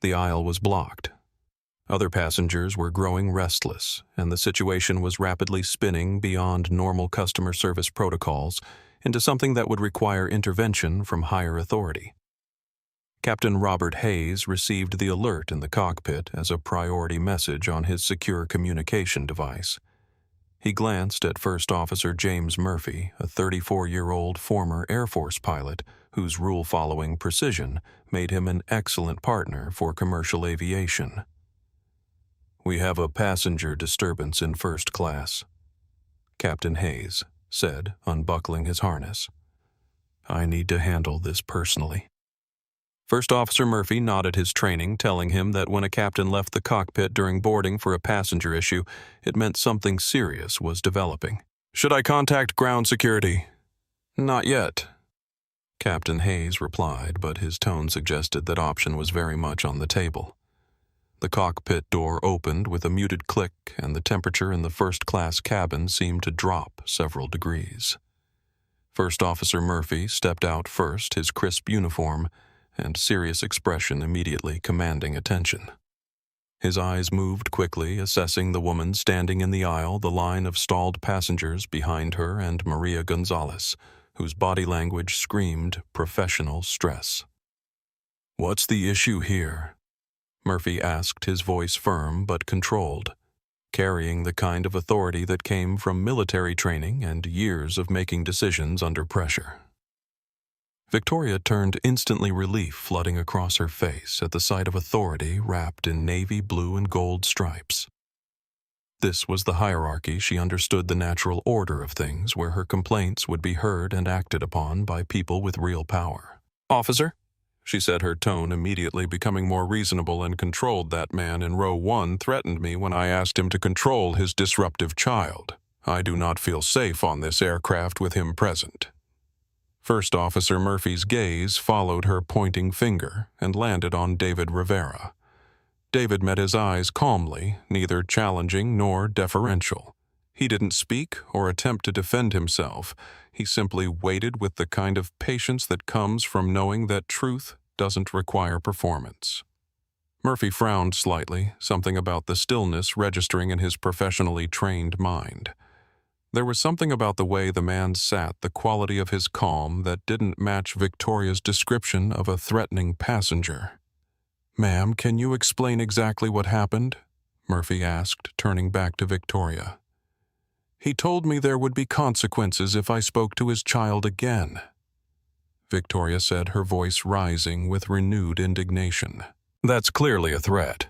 The aisle was blocked. Other passengers were growing restless, and the situation was rapidly spinning beyond normal customer service protocols into something that would require intervention from higher authority. Captain Robert Hayes received the alert in the cockpit as a priority message on his secure communication device. He glanced at First Officer James Murphy, a 34-year-old former Air Force pilot whose rule-following precision made him an excellent partner for commercial aviation. "We have a passenger disturbance in first class," Captain Hayes said, unbuckling his harness. "I need to handle this personally." First Officer Murphy nodded his training, telling him that when a captain left the cockpit during boarding for a passenger issue, it meant something serious was developing. "Should I contact ground security?" "Not yet," Captain Hayes replied, but his tone suggested that option was very much on the table. The cockpit door opened with a muted click, and the temperature in the first-class cabin seemed to drop several degrees. First Officer Murphy stepped out first, his crisp uniform and serious expression immediately commanding attention. His eyes moved quickly, assessing the woman standing in the aisle, the line of stalled passengers behind her, and Maria Gonzalez, whose body language screamed professional stress. "What's the issue here?" Murphy asked, his voice firm but controlled, carrying the kind of authority that came from military training and years of making decisions under pressure. Victoria turned instantly, relief flooding across her face at the sight of authority wrapped in navy blue and gold stripes. This was the hierarchy. She understood the natural order of things, where her complaints would be heard and acted upon by people with real power. "Officer," she said, her tone immediately becoming more reasonable and controlled. "That man in row 1 threatened me when I asked him to control his disruptive child. I do not feel safe on this aircraft with him present." First Officer Murphy's gaze followed her pointing finger and landed on David Rivera. David met his eyes calmly, neither challenging nor deferential. He didn't speak or attempt to defend himself. He simply waited with the kind of patience that comes from knowing that truth doesn't require performance. Murphy frowned slightly, something about the stillness registering in his professionally trained mind. There was something about the way the man sat, the quality of his calm, that didn't match Victoria's description of a threatening passenger. "Ma'am, can you explain exactly what happened?" Murphy asked, turning back to Victoria. "He told me there would be consequences if I spoke to his child again," Victoria said, her voice rising with renewed indignation. "That's clearly a threat.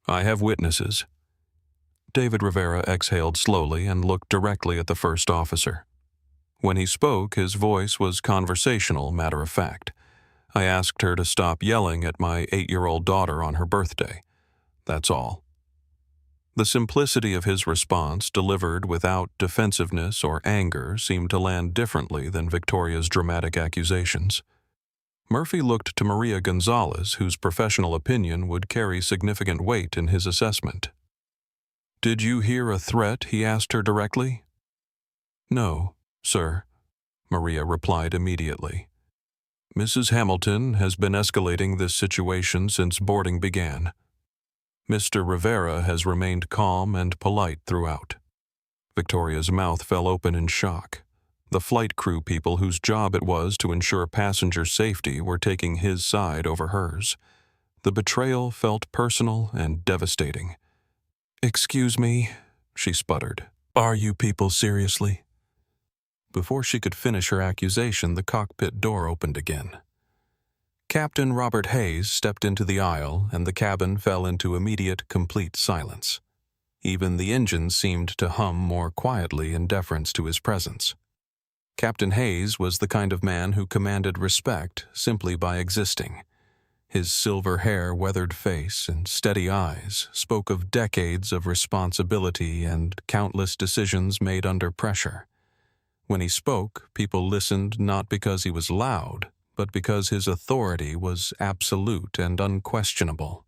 I have witnesses." David Rivera exhaled slowly and looked directly at the first officer. When he spoke, his voice was conversational, matter-of-fact. "I asked her to stop yelling at my 8-year-old daughter on her birthday. That's all." The simplicity of his response, delivered without defensiveness or anger, seemed to land differently than Victoria's dramatic accusations. Murphy looked to Maria Gonzalez, whose professional opinion would carry significant weight in his assessment. "Did you hear a threat?" he asked her directly. "No, sir," Maria replied immediately. "Mrs. Hamilton has been escalating this situation since boarding began. Mr. Rivera has remained calm and polite throughout." Victoria's mouth fell open in shock. The flight crew people whose job it was to ensure passenger safety were taking his side over hers. The betrayal felt personal and devastating. "Excuse me," she sputtered. "Are you people seriously?" Before she could finish her accusation, the cockpit door opened again. Captain Robert Hayes stepped into the aisle, and the cabin fell into immediate, complete silence. Even the engines seemed to hum more quietly in deference to his presence. Captain Hayes was the kind of man who commanded respect simply by existing. His silver hair, weathered face, and steady eyes spoke of decades of responsibility and countless decisions made under pressure. When he spoke, people listened not because he was loud, but because his authority was absolute and unquestionable.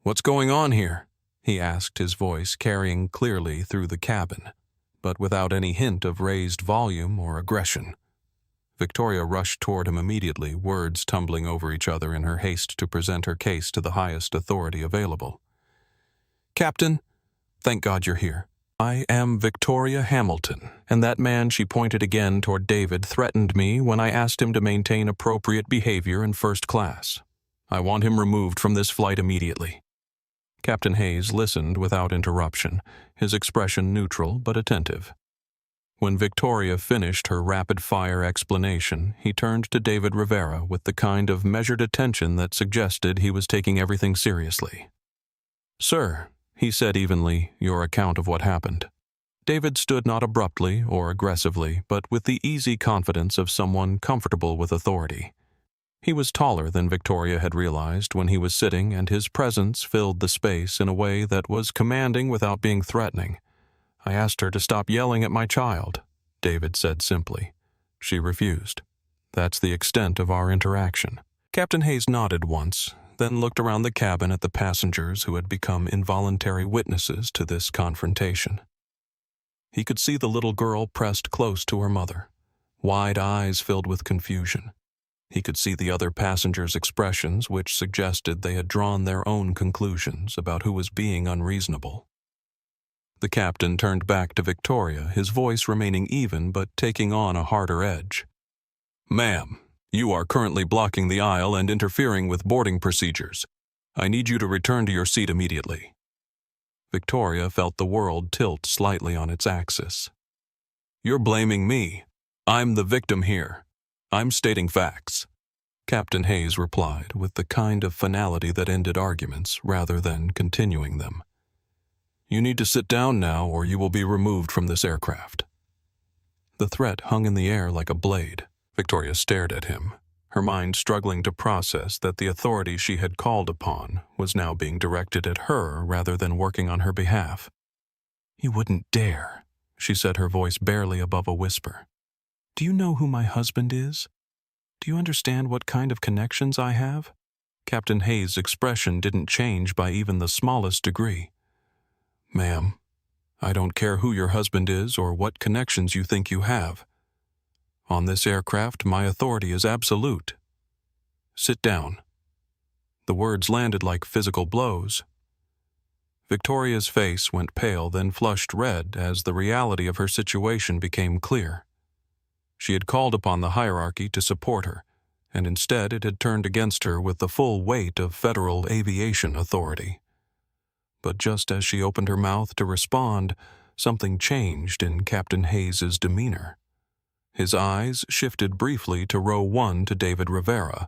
"What's going on here?" he asked, his voice carrying clearly through the cabin, but without any hint of raised volume or aggression. Victoria rushed toward him immediately, words tumbling over each other in her haste to present her case to the highest authority available. "Captain, thank God you're here. I am Victoria Hamilton, and that man," she pointed again toward David, "threatened me when I asked him to maintain appropriate behavior in first class. I want him removed from this flight immediately." Captain Hayes listened without interruption, his expression neutral but attentive. When Victoria finished her rapid-fire explanation, he turned to David Rivera with the kind of measured attention that suggested he was taking everything seriously. "Sir," he said evenly, "your account of what happened." David stood not abruptly or aggressively, but with the easy confidence of someone comfortable with authority. He was taller than Victoria had realized when he was sitting, and his presence filled the space in a way that was commanding without being threatening. "I asked her to stop yelling at my child," David said simply. "She refused. That's the extent of our interaction." Captain Hayes nodded once, then looked around the cabin at the passengers who had become involuntary witnesses to this confrontation. He could see the little girl pressed close to her mother, wide eyes filled with confusion. He could see the other passengers' expressions, which suggested they had drawn their own conclusions about who was being unreasonable. The captain turned back to Victoria, his voice remaining even but taking on a harder edge. "Ma'am, you are currently blocking the aisle and interfering with boarding procedures. I need you to return to your seat immediately." Victoria felt the world tilt slightly on its axis. "You're blaming me. I'm the victim here. I'm stating facts," Captain Hayes replied with the kind of finality that ended arguments rather than continuing them. "You need to sit down now or you will be removed from this aircraft." The threat hung in the air like a blade. Victoria stared at him, her mind struggling to process that the authority she had called upon was now being directed at her rather than working on her behalf. "You wouldn't dare," she said, her voice barely above a whisper. "Do you know who my husband is? Do you understand what kind of connections I have?" Captain Hayes' expression didn't change by even the smallest degree. "Ma'am, I don't care who your husband is or what connections you think you have. On this aircraft, my authority is absolute. Sit down." The words landed like physical blows. Victoria's face went pale, then flushed red as the reality of her situation became clear. She had called upon the hierarchy to support her, and instead it had turned against her with the full weight of federal aviation authority. But just as she opened her mouth to respond, something changed in Captain Hayes' demeanor. His eyes shifted briefly to row 1 to David Rivera,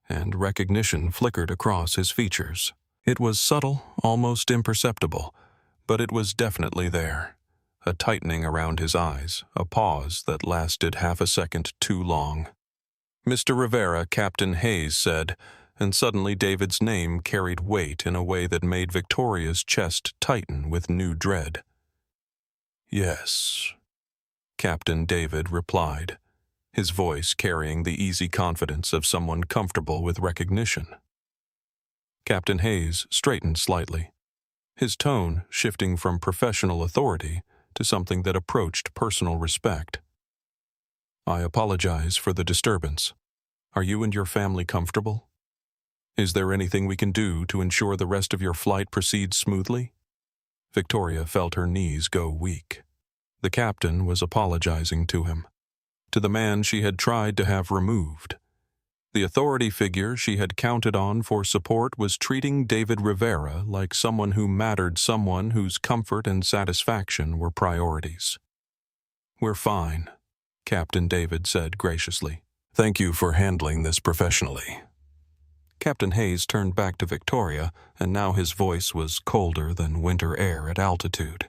and recognition flickered across his features. It was subtle, almost imperceptible, but it was definitely there. A tightening around his eyes, a pause that lasted half a second too long. "Mr. Rivera," Captain Hayes said, and suddenly David's name carried weight in a way that made Victoria's chest tighten with new dread. "Yes," Captain David replied, his voice carrying the easy confidence of someone comfortable with recognition. Captain Hayes straightened slightly, his tone shifting from professional authority to something that approached personal respect. "I apologize for the disturbance. Are you and your family comfortable? Is there anything we can do to ensure the rest of your flight proceeds smoothly?" Victoria felt her knees go weak. The captain was apologizing to him, to the man she had tried to have removed. The authority figure she had counted on for support was treating David Rivera like someone who mattered, someone whose comfort and satisfaction were priorities. "We're fine," Captain David said graciously. "Thank you for handling this professionally." Captain Hayes turned back to Victoria, and now his voice was colder than winter air at altitude.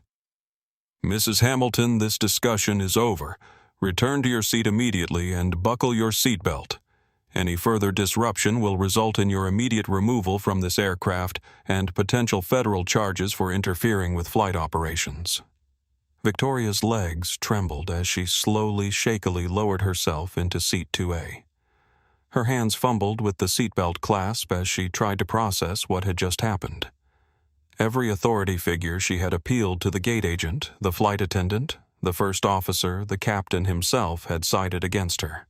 "Mrs. Hamilton, this discussion is over. Return to your seat immediately and buckle your seatbelt. Any further disruption will result in your immediate removal from this aircraft and potential federal charges for interfering with flight operations." Victoria's legs trembled as she shakily lowered herself into seat 2A. Her hands fumbled with the seatbelt clasp as she tried to process what had just happened. Every authority figure she had appealed to, the gate agent, the flight attendant, the first officer, the captain himself, had sided against her.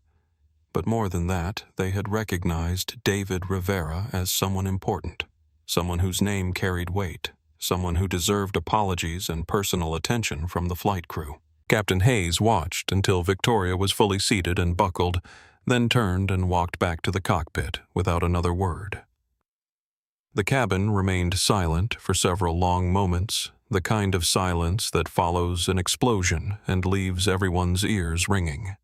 But more than that, they had recognized David Rivera as someone important, someone whose name carried weight, someone who deserved apologies and personal attention from the flight crew. Captain Hayes watched until Victoria was fully seated and buckled, then turned and walked back to the cockpit without another word. The cabin remained silent for several long moments, the kind of silence that follows an explosion and leaves everyone's ears ringing.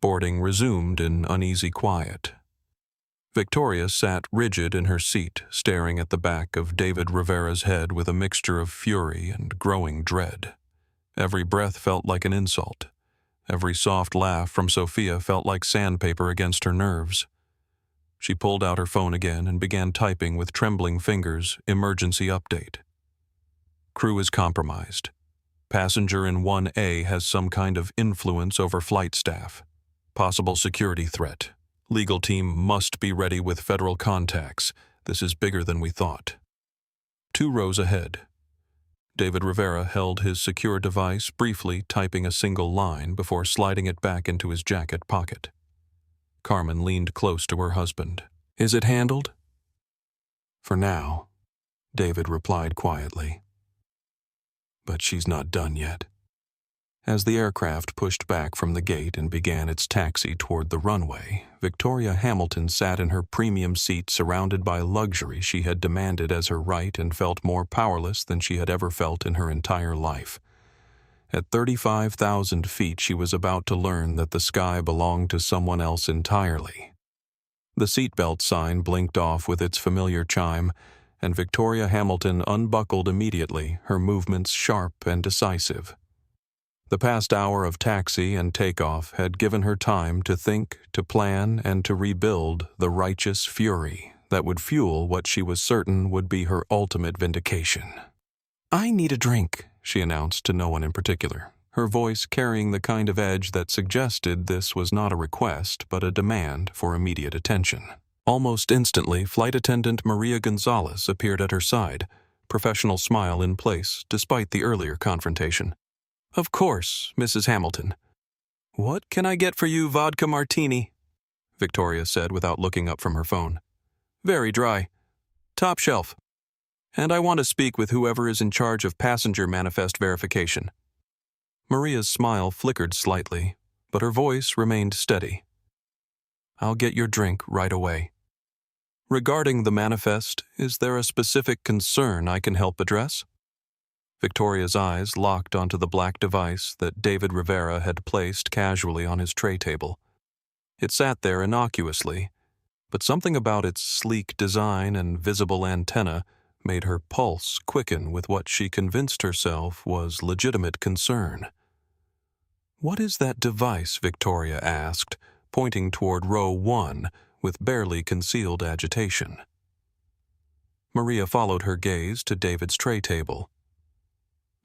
Boarding resumed in uneasy quiet. Victoria sat rigid in her seat, staring at the back of David Rivera's head with a mixture of fury and growing dread. Every breath felt like an insult. Every soft laugh from Sophia felt like sandpaper against her nerves. She pulled out her phone again and began typing with trembling fingers, "Emergency update. Crew is compromised. Passenger in 1A has some kind of influence over flight staff. Possible security threat. Legal team must be ready with federal contacts. This is bigger than we thought." 2 rows ahead. David Rivera held his secure device, briefly typing a single line before sliding it back into his jacket pocket. Carmen leaned close to her husband. "Is it handled?" "For now," David replied quietly. "But she's not done yet." As the aircraft pushed back from the gate and began its taxi toward the runway, Victoria Hamilton sat in her premium seat surrounded by luxury she had demanded as her right and felt more powerless than she had ever felt in her entire life. At 35,000 feet, she was about to learn that the sky belonged to someone else entirely. The seatbelt sign blinked off with its familiar chime, and Victoria Hamilton unbuckled immediately, her movements sharp and decisive. The past hour of taxi and takeoff had given her time to think, to plan, and to rebuild the righteous fury that would fuel what she was certain would be her ultimate vindication. "I need a drink," she announced to no one in particular, her voice carrying the kind of edge that suggested this was not a request but a demand for immediate attention. Almost instantly, flight attendant Maria Gonzalez appeared at her side, professional smile in place despite the earlier confrontation. "Of course, Mrs. Hamilton. What can I get for you, vodka martini?" Victoria said without looking up from her phone. "Very dry. Top shelf. And I want to speak with whoever is in charge of passenger manifest verification." Maria's smile flickered slightly, but her voice remained steady. "I'll get your drink right away. Regarding the manifest, is there a specific concern I can help address?" Victoria's eyes locked onto the black device that David Rivera had placed casually on his tray table. It sat there innocuously, but something about its sleek design and visible antenna made her pulse quicken with what she convinced herself was legitimate concern. "What is that device?" Victoria asked, pointing toward row 1 with barely concealed agitation. Maria followed her gaze to David's tray table.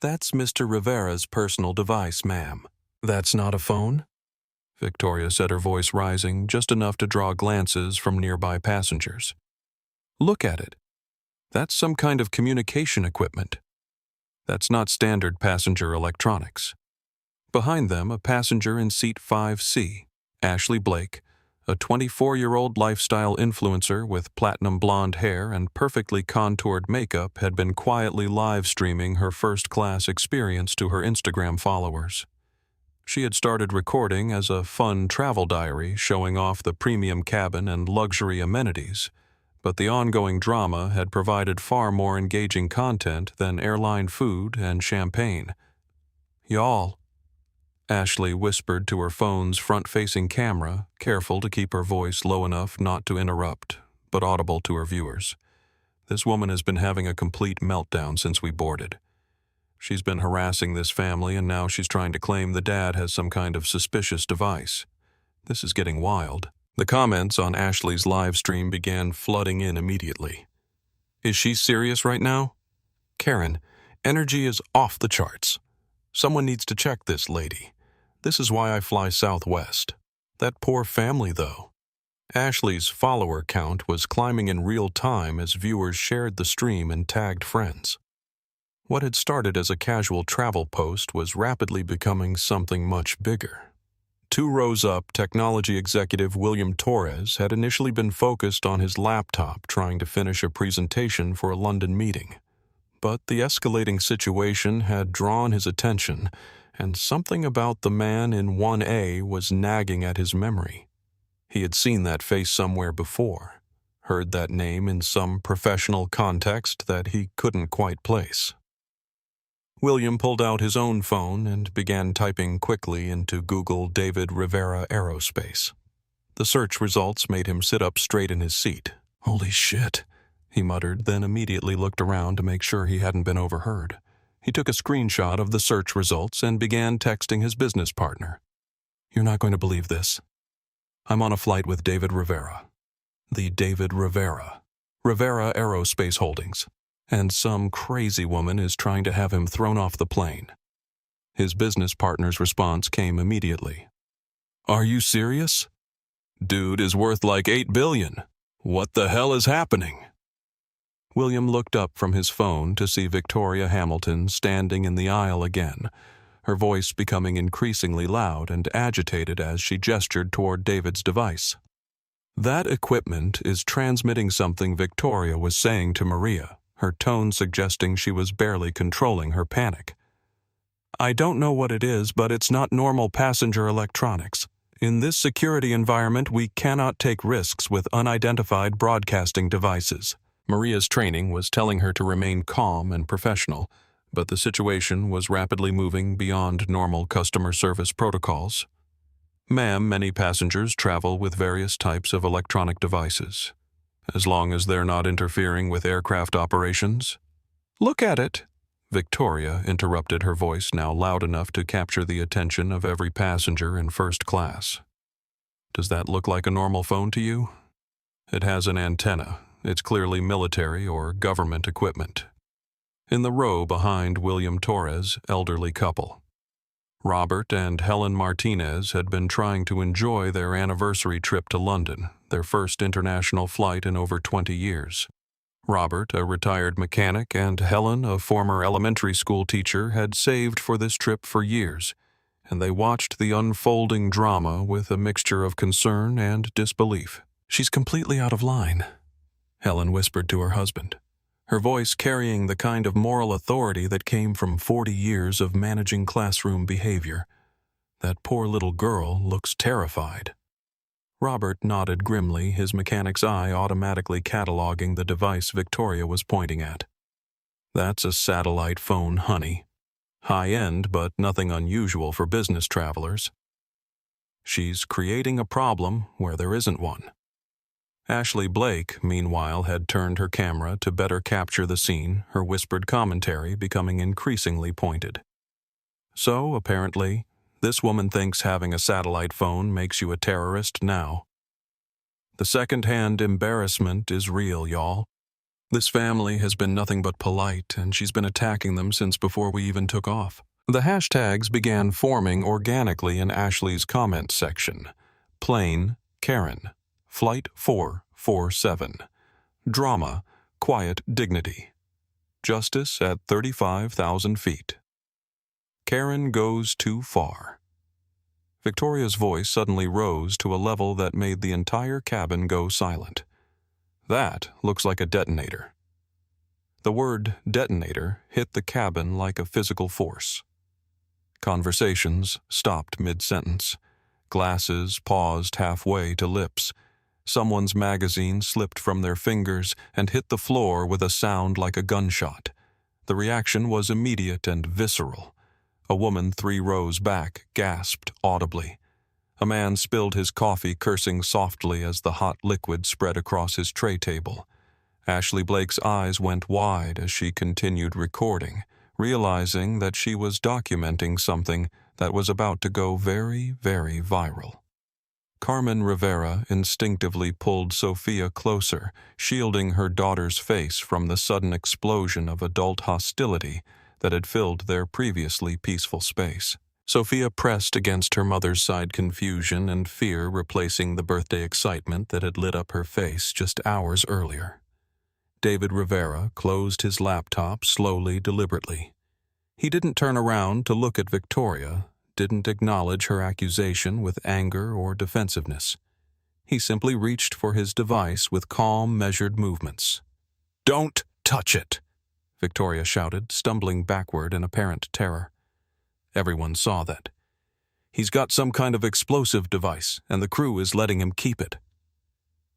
"That's Mr. Rivera's personal device, ma'am." "That's not a phone?" Victoria said, her voice rising just enough to draw glances from nearby passengers. "Look at it. That's some kind of communication equipment. That's not standard passenger electronics." Behind them, a passenger in seat 5C, Ashley Blake, a 24-year-old lifestyle influencer with platinum blonde hair and perfectly contoured makeup, had been quietly live-streaming her first-class experience to her Instagram followers. She had started recording as a fun travel diary showing off the premium cabin and luxury amenities, but the ongoing drama had provided far more engaging content than airline food and champagne. "Y'all," Ashley whispered to her phone's front-facing camera, careful to keep her voice low enough not to interrupt, but audible to her viewers. "This woman has been having a complete meltdown since we boarded. She's been harassing this family, and now she's trying to claim the dad has some kind of suspicious device. This is getting wild." The comments on Ashley's live stream began flooding in immediately. "Is she serious right now? Karen, energy is off the charts. Someone needs to check this lady. This is why I fly Southwest. That poor family, though. Ashley's follower count was climbing in real time as viewers shared the stream and tagged friends. What had started as a casual travel post was rapidly becoming something much bigger. 2 rows up, technology executive William Torres had initially been focused on his laptop trying to finish a presentation for a London meeting. But the escalating situation had drawn his attention, and something about the man in 1A was nagging at his memory. He had seen that face somewhere before, heard that name in some professional context that he couldn't quite place. William pulled out his own phone and began typing quickly into Google David Rivera Aerospace. The search results made him sit up straight in his seat. "Holy shit," he muttered, then immediately looked around to make sure he hadn't been overheard. He took a screenshot of the search results and began texting his business partner. "You're not going to believe this. I'm on a flight with David Rivera. The David Rivera. Rivera Aerospace Holdings. And some crazy woman is trying to have him thrown off the plane." His business partner's response came immediately. "Are you serious? Dude is worth like $8 billion. What the hell is happening?" William looked up from his phone to see Victoria Hamilton standing in the aisle again, her voice becoming increasingly loud and agitated as she gestured toward David's device. "That equipment is transmitting something," Victoria was saying to Maria, her tone suggesting she was barely controlling her panic. "I don't know what it is, but it's not normal passenger electronics. In this security environment, we cannot take risks with unidentified broadcasting devices." Maria's training was telling her to remain calm and professional, but the situation was rapidly moving beyond normal customer service protocols. "Ma'am, many passengers travel with various types of electronic devices. As long as they're not interfering with aircraft operations." "Look at it," Victoria interrupted, her voice now loud enough to capture the attention of every passenger in first class. "Does that look like a normal phone to you? It has an antenna. It's clearly military or government equipment." In the row behind William Torres, elderly couple. Robert and Helen Martinez had been trying to enjoy their anniversary trip to London, their first international flight in over 20 years. Robert, a retired mechanic, and Helen, a former elementary school teacher, had saved for this trip for years, and they watched the unfolding drama with a mixture of concern and disbelief. "She's completely out of line," Helen whispered to her husband, her voice carrying the kind of moral authority that came from 40 years of managing classroom behavior. "That poor little girl looks terrified." Robert nodded grimly, his mechanic's eye automatically cataloging the device Victoria was pointing at. "That's a satellite phone, honey. High-end, but nothing unusual for business travelers. She's creating a problem where there isn't one." Ashley Blake, meanwhile, had turned her camera to better capture the scene, her whispered commentary becoming increasingly pointed. "So, apparently, this woman thinks having a satellite phone makes you a terrorist now. The second-hand embarrassment is real, y'all. This family has been nothing but polite, and she's been attacking them since before we even took off." The hashtags began forming organically in Ashley's comments section. Plane, Karen. Flight 447. Drama, quiet dignity. Justice at 35,000 feet. Karen goes too far. Victoria's voice suddenly rose to a level that made the entire cabin go silent. "That looks like a detonator." The word detonator hit the cabin like a physical force. Conversations stopped mid-sentence. Glasses paused halfway to lips. Someone's magazine slipped from their fingers and hit the floor with a sound like a gunshot. The reaction was immediate and visceral. A woman 3 rows back gasped audibly. A man spilled his coffee, cursing softly as the hot liquid spread across his tray table. Ashley Blake's eyes went wide as she continued recording, realizing that she was documenting something that was about to go very, very viral. Carmen Rivera instinctively pulled Sophia closer, shielding her daughter's face from the sudden explosion of adult hostility that had filled their previously peaceful space. Sophia pressed against her mother's side, confusion and fear replacing the birthday excitement that had lit up her face just hours earlier. David Rivera closed his laptop slowly, deliberately. He didn't turn around to look at Victoria, didn't acknowledge her accusation with anger or defensiveness. He simply reached for his device with calm, measured movements. "Don't touch it!" Victoria shouted, stumbling backward in apparent terror. Everyone saw that. "He's got some kind of explosive device, and the crew is letting him keep it."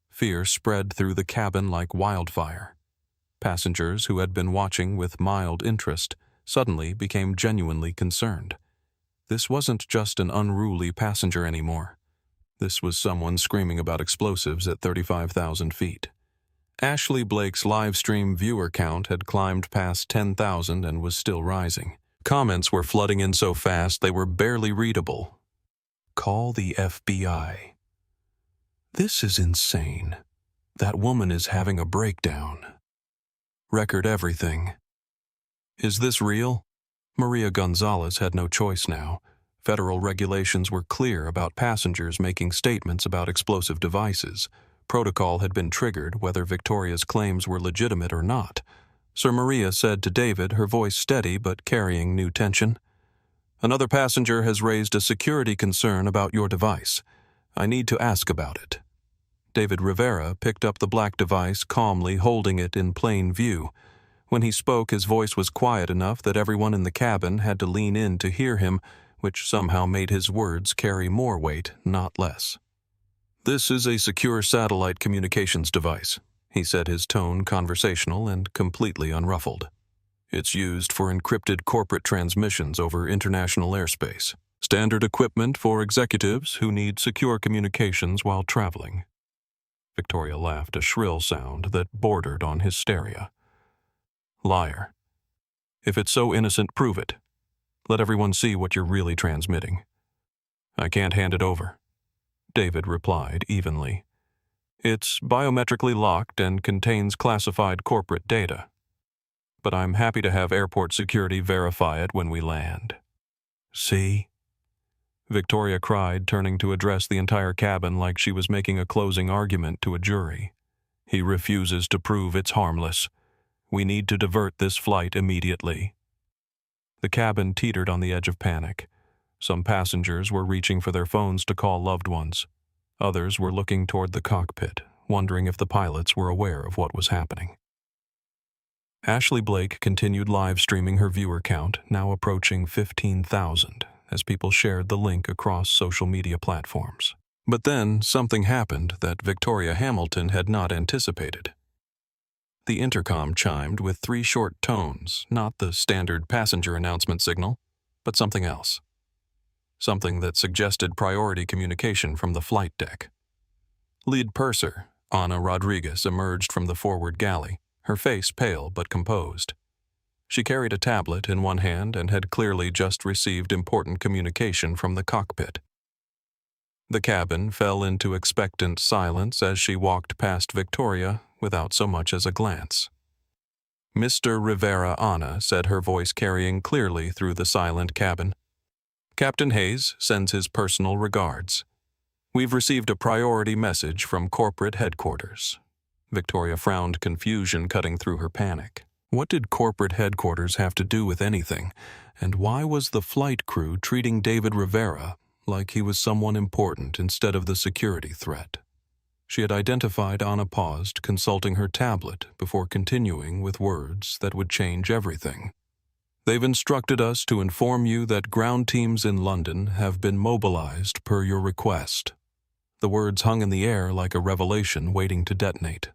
Fear spread through the cabin like wildfire. Passengers who had been watching with mild interest suddenly became genuinely concerned. This wasn't just an unruly passenger anymore. This was someone screaming about explosives at 35,000 feet. Ashley Blake's live stream viewer count had climbed past 10,000 and was still rising. Comments were flooding in so fast they were barely readable. "Call the FBI. This is insane. That woman is having a breakdown. Record everything. Is this real?" Maria Gonzalez had no choice now. Federal regulations were clear about passengers making statements about explosive devices. Protocol had been triggered whether Victoria's claims were legitimate or not. Sir Maria said to David, her voice steady but carrying new tension, "Another passenger has raised a security concern about your device. I need to ask about it." David Rivera picked up the black device, calmly holding it in plain view. When he spoke, his voice was quiet enough that everyone in the cabin had to lean in to hear him, which somehow made his words carry more weight, not less. "This is a secure satellite communications device," he said, his tone conversational and completely unruffled. "It's used for encrypted corporate transmissions over international airspace. Standard equipment for executives who need secure communications while traveling." Victoria laughed, a shrill sound that bordered on hysteria. "Liar. If it's so innocent, prove it. Let everyone see what you're really transmitting." "I can't hand it over," David replied evenly. "It's biometrically locked and contains classified corporate data. But I'm happy to have airport security verify it when we land." "See?" Victoria cried, turning to address the entire cabin like she was making a closing argument to a jury. "He refuses to prove it's harmless. We need to divert this flight immediately." The cabin teetered on the edge of panic. Some passengers were reaching for their phones to call loved ones. Others were looking toward the cockpit, wondering if the pilots were aware of what was happening. Ashley Blake continued live streaming her viewer count, now approaching 15,000, as people shared the link across social media platforms. But then something happened that Victoria Hamilton had not anticipated. The intercom chimed with 3 short tones, not the standard passenger announcement signal, but something else. Something that suggested priority communication from the flight deck. Lead purser, Ana Rodriguez, emerged from the forward galley, her face pale but composed. She carried a tablet in one hand and had clearly just received important communication from the cockpit. The cabin fell into expectant silence as she walked past Victoria without so much as a glance. "Mr. Rivera," Ana said, her voice carrying clearly through the silent cabin. "Captain Hayes sends his personal regards. We've received a priority message from corporate headquarters." Victoria frowned, confusion cutting through her panic. What did corporate headquarters have to do with anything, and why was the flight crew treating David Rivera like he was someone important instead of the security threat? She had identified. Ana paused, consulting her tablet before continuing with words that would change everything. "They've instructed us to inform you that ground teams in London have been mobilized per your request." The words hung in the air like a revelation waiting to detonate.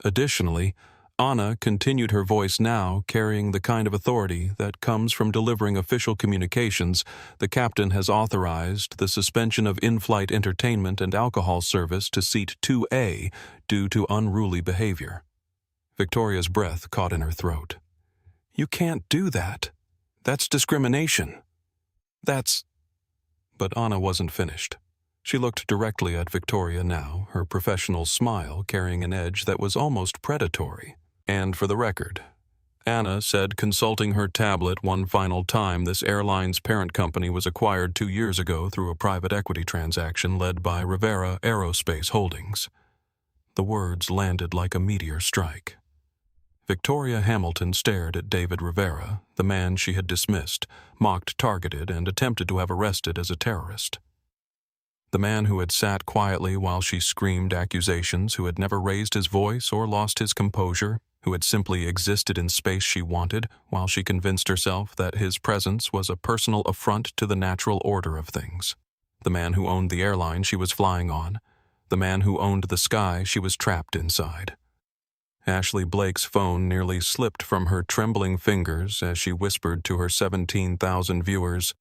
Additionally, Ana continued, her voice now carrying the kind of authority that comes from delivering official communications. "The captain has authorized the suspension of in-flight entertainment and alcohol service to seat 2A due to unruly behavior." Victoria's breath caught in her throat. "You can't do that. That's discrimination. That's—" But Ana wasn't finished. She looked directly at Victoria now, her professional smile carrying an edge that was almost predatory. "And for the record, Anna said, consulting her tablet one final time, this airline's parent company was acquired 2 years ago through a private equity transaction led by Rivera Aerospace Holdings. The words landed like a meteor strike. Victoria Hamilton stared at David Rivera, the man she had dismissed, mocked, targeted, and attempted to have arrested as a terrorist. The man who had sat quietly while she screamed accusations, who had never raised his voice or lost his composure, who had simply existed in space she wanted while she convinced herself that his presence was a personal affront to the natural order of things. The man who owned the airline she was flying on. The man who owned the sky she was trapped inside. Ashley Blake's phone nearly slipped from her trembling fingers as she whispered to her 17,000 viewers,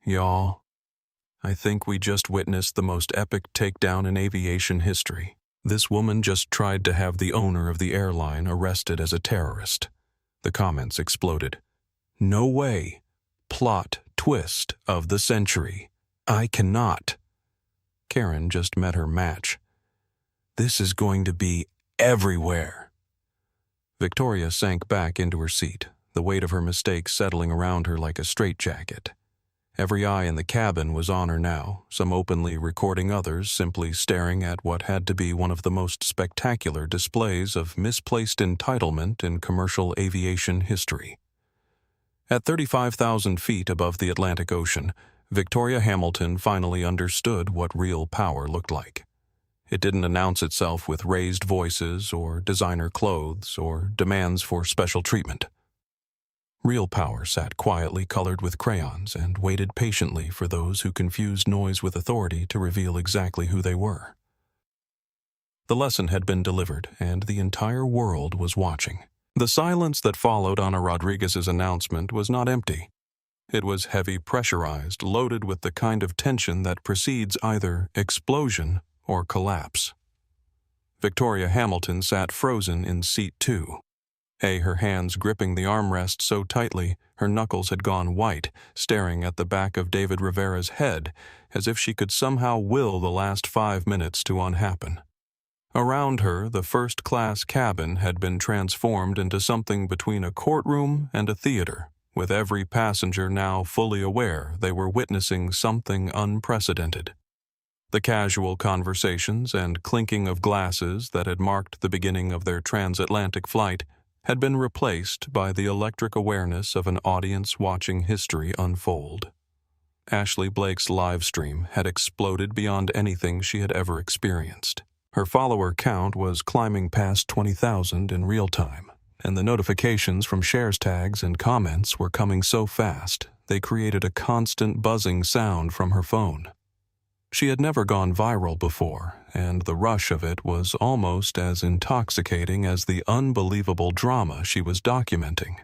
"Y'all, I think we just witnessed the most epic takedown in aviation history. This woman just tried to have the owner of the airline arrested as a terrorist." The comments exploded. "No way. Plot twist of the century. I cannot." Karen just met her match. "This is going to be everywhere." Victoria sank back into her seat, the weight of her mistake settling around her like a straitjacket. Every eye in the cabin was on her now, some openly recording, others simply staring at what had to be one of the most spectacular displays of misplaced entitlement in commercial aviation history. At 35,000 feet above the Atlantic Ocean, Victoria Hamilton finally understood what real power looked like. It didn't announce itself with raised voices or designer clothes or demands for special treatment. Real power sat quietly colored with crayons and waited patiently for those who confused noise with authority to reveal exactly who they were. The lesson had been delivered, and the entire world was watching. The silence that followed Ana Rodriguez's announcement was not empty. It was heavy, pressurized, loaded with the kind of tension that precedes either explosion or collapse. Victoria Hamilton sat frozen in seat 2. Her hands gripping the armrest so tightly her knuckles had gone white, staring at the back of David Rivera's head as if she could somehow will the last 5 minutes to unhappen. Around her, the first-class cabin had been transformed into something between a courtroom and a theater, with every passenger now fully aware they were witnessing something unprecedented. The casual conversations and clinking of glasses that had marked the beginning of their transatlantic flight had been replaced by the electric awareness of an audience watching history unfold. Ashley Blake's live stream had exploded beyond anything she had ever experienced. Her follower count was climbing past 20,000 in real time, and the notifications from shares tags and comments were coming so fast they created a constant buzzing sound from her phone. She had never gone viral before, and the rush of it was almost as intoxicating as the unbelievable drama she was documenting.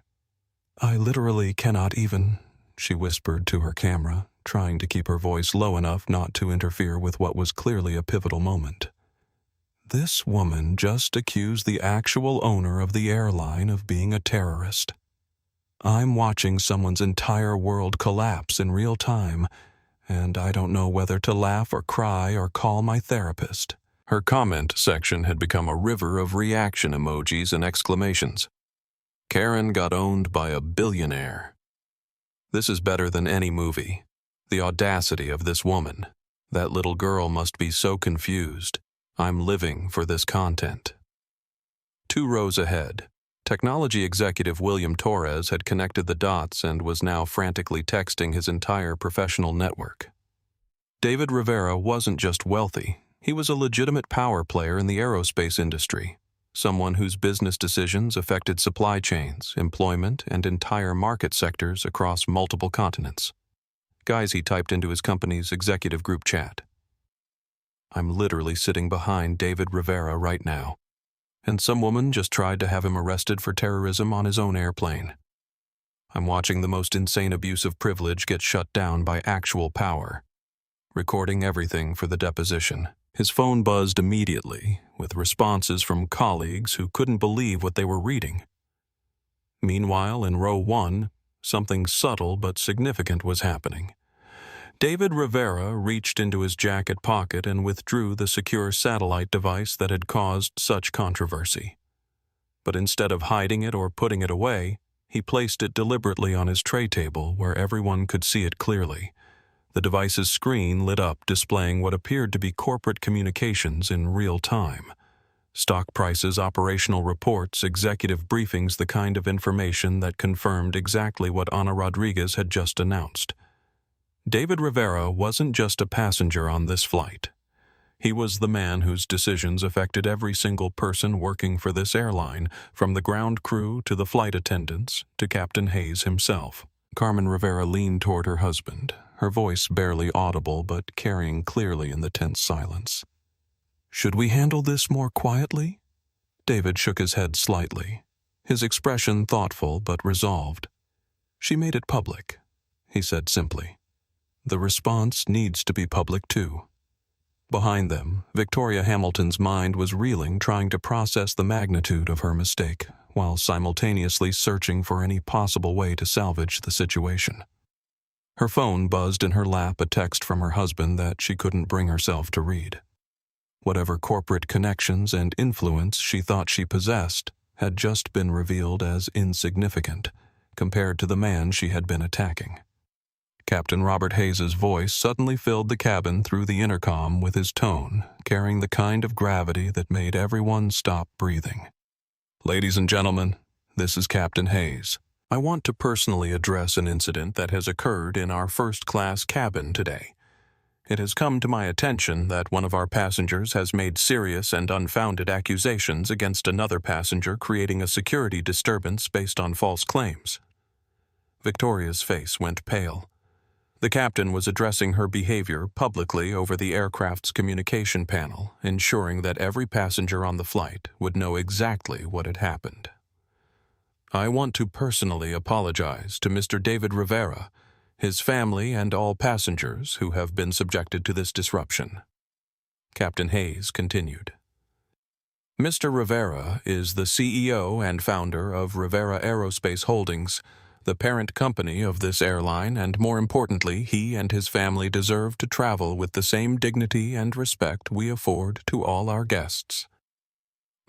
"I literally cannot even," she whispered to her camera, trying to keep her voice low enough not to interfere with what was clearly a pivotal moment. "This woman just accused the actual owner of the airline of being a terrorist. I'm watching someone's entire world collapse in real time, and I don't know whether to laugh or cry or call my therapist." Her comment section had become a river of reaction emojis and exclamations. Karen got owned by a billionaire. This is better than any movie. The audacity of this woman. That little girl must be so confused. I'm living for this content. 2 rows ahead, technology executive William Torres had connected the dots and was now frantically texting his entire professional network. David Rivera wasn't just wealthy, he was a legitimate power player in the aerospace industry, someone whose business decisions affected supply chains, employment, and entire market sectors across multiple continents. Guys, he typed into his company's executive group chat. "I'm literally sitting behind David Rivera right now, and some woman just tried to have him arrested for terrorism on his own airplane. I'm watching the most insane abuse of privilege get shut down by actual power. Recording everything for the deposition." His phone buzzed immediately, with responses from colleagues who couldn't believe what they were reading. Meanwhile, in row 1, something subtle but significant was happening. David Rivera reached into his jacket pocket and withdrew the secure satellite device that had caused such controversy. But instead of hiding it or putting it away, he placed it deliberately on his tray table where everyone could see it clearly. The device's screen lit up, displaying what appeared to be corporate communications in real time. Stock prices, operational reports, executive briefings, the kind of information that confirmed exactly what Ana Rodriguez had just announced. David Rivera wasn't just a passenger on this flight. He was the man whose decisions affected every single person working for this airline, from the ground crew to the flight attendants to Captain Hayes himself. Carmen Rivera leaned toward her husband, her voice barely audible but carrying clearly in the tense silence. "Should we handle this more quietly?" David shook his head slightly, his expression thoughtful but resolved. "She made it public," he said simply. "The response needs to be public too." Behind them, Victoria Hamilton's mind was reeling, trying to process the magnitude of her mistake, while simultaneously searching for any possible way to salvage the situation. Her phone buzzed in her lap, a text from her husband that she couldn't bring herself to read. Whatever corporate connections and influence she thought she possessed had just been revealed as insignificant compared to the man she had been attacking. Captain Robert Hayes's voice suddenly filled the cabin through the intercom with his tone, carrying the kind of gravity that made everyone stop breathing. "Ladies and gentlemen, this is Captain Hayes. I want to personally address an incident that has occurred in our first-class cabin today. It has come to my attention that one of our passengers has made serious and unfounded accusations against another passenger, creating a security disturbance based on false claims." Victoria's face went pale. The captain was addressing her behavior publicly over the aircraft's communication panel, ensuring that every passenger on the flight would know exactly what had happened. "I want to personally apologize to Mr. David Rivera, his family, and all passengers who have been subjected to this disruption." Captain Hayes continued. "Mr. Rivera is the CEO and founder of Rivera Aerospace Holdings, the parent company of this airline, and more importantly, he and his family deserve to travel with the same dignity and respect we afford to all our guests."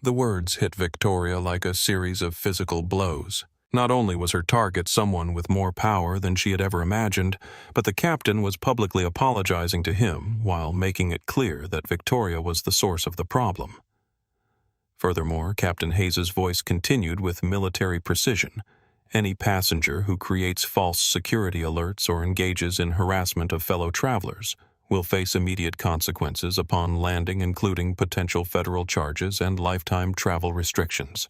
The words hit Victoria like a series of physical blows. Not only was her target someone with more power than she had ever imagined, but the captain was publicly apologizing to him while making it clear that Victoria was the source of the problem. Furthermore, Captain Hayes's voice continued with military precision. "Any passenger who creates false security alerts or engages in harassment of fellow travelers will face immediate consequences upon landing, including potential federal charges and lifetime travel restrictions."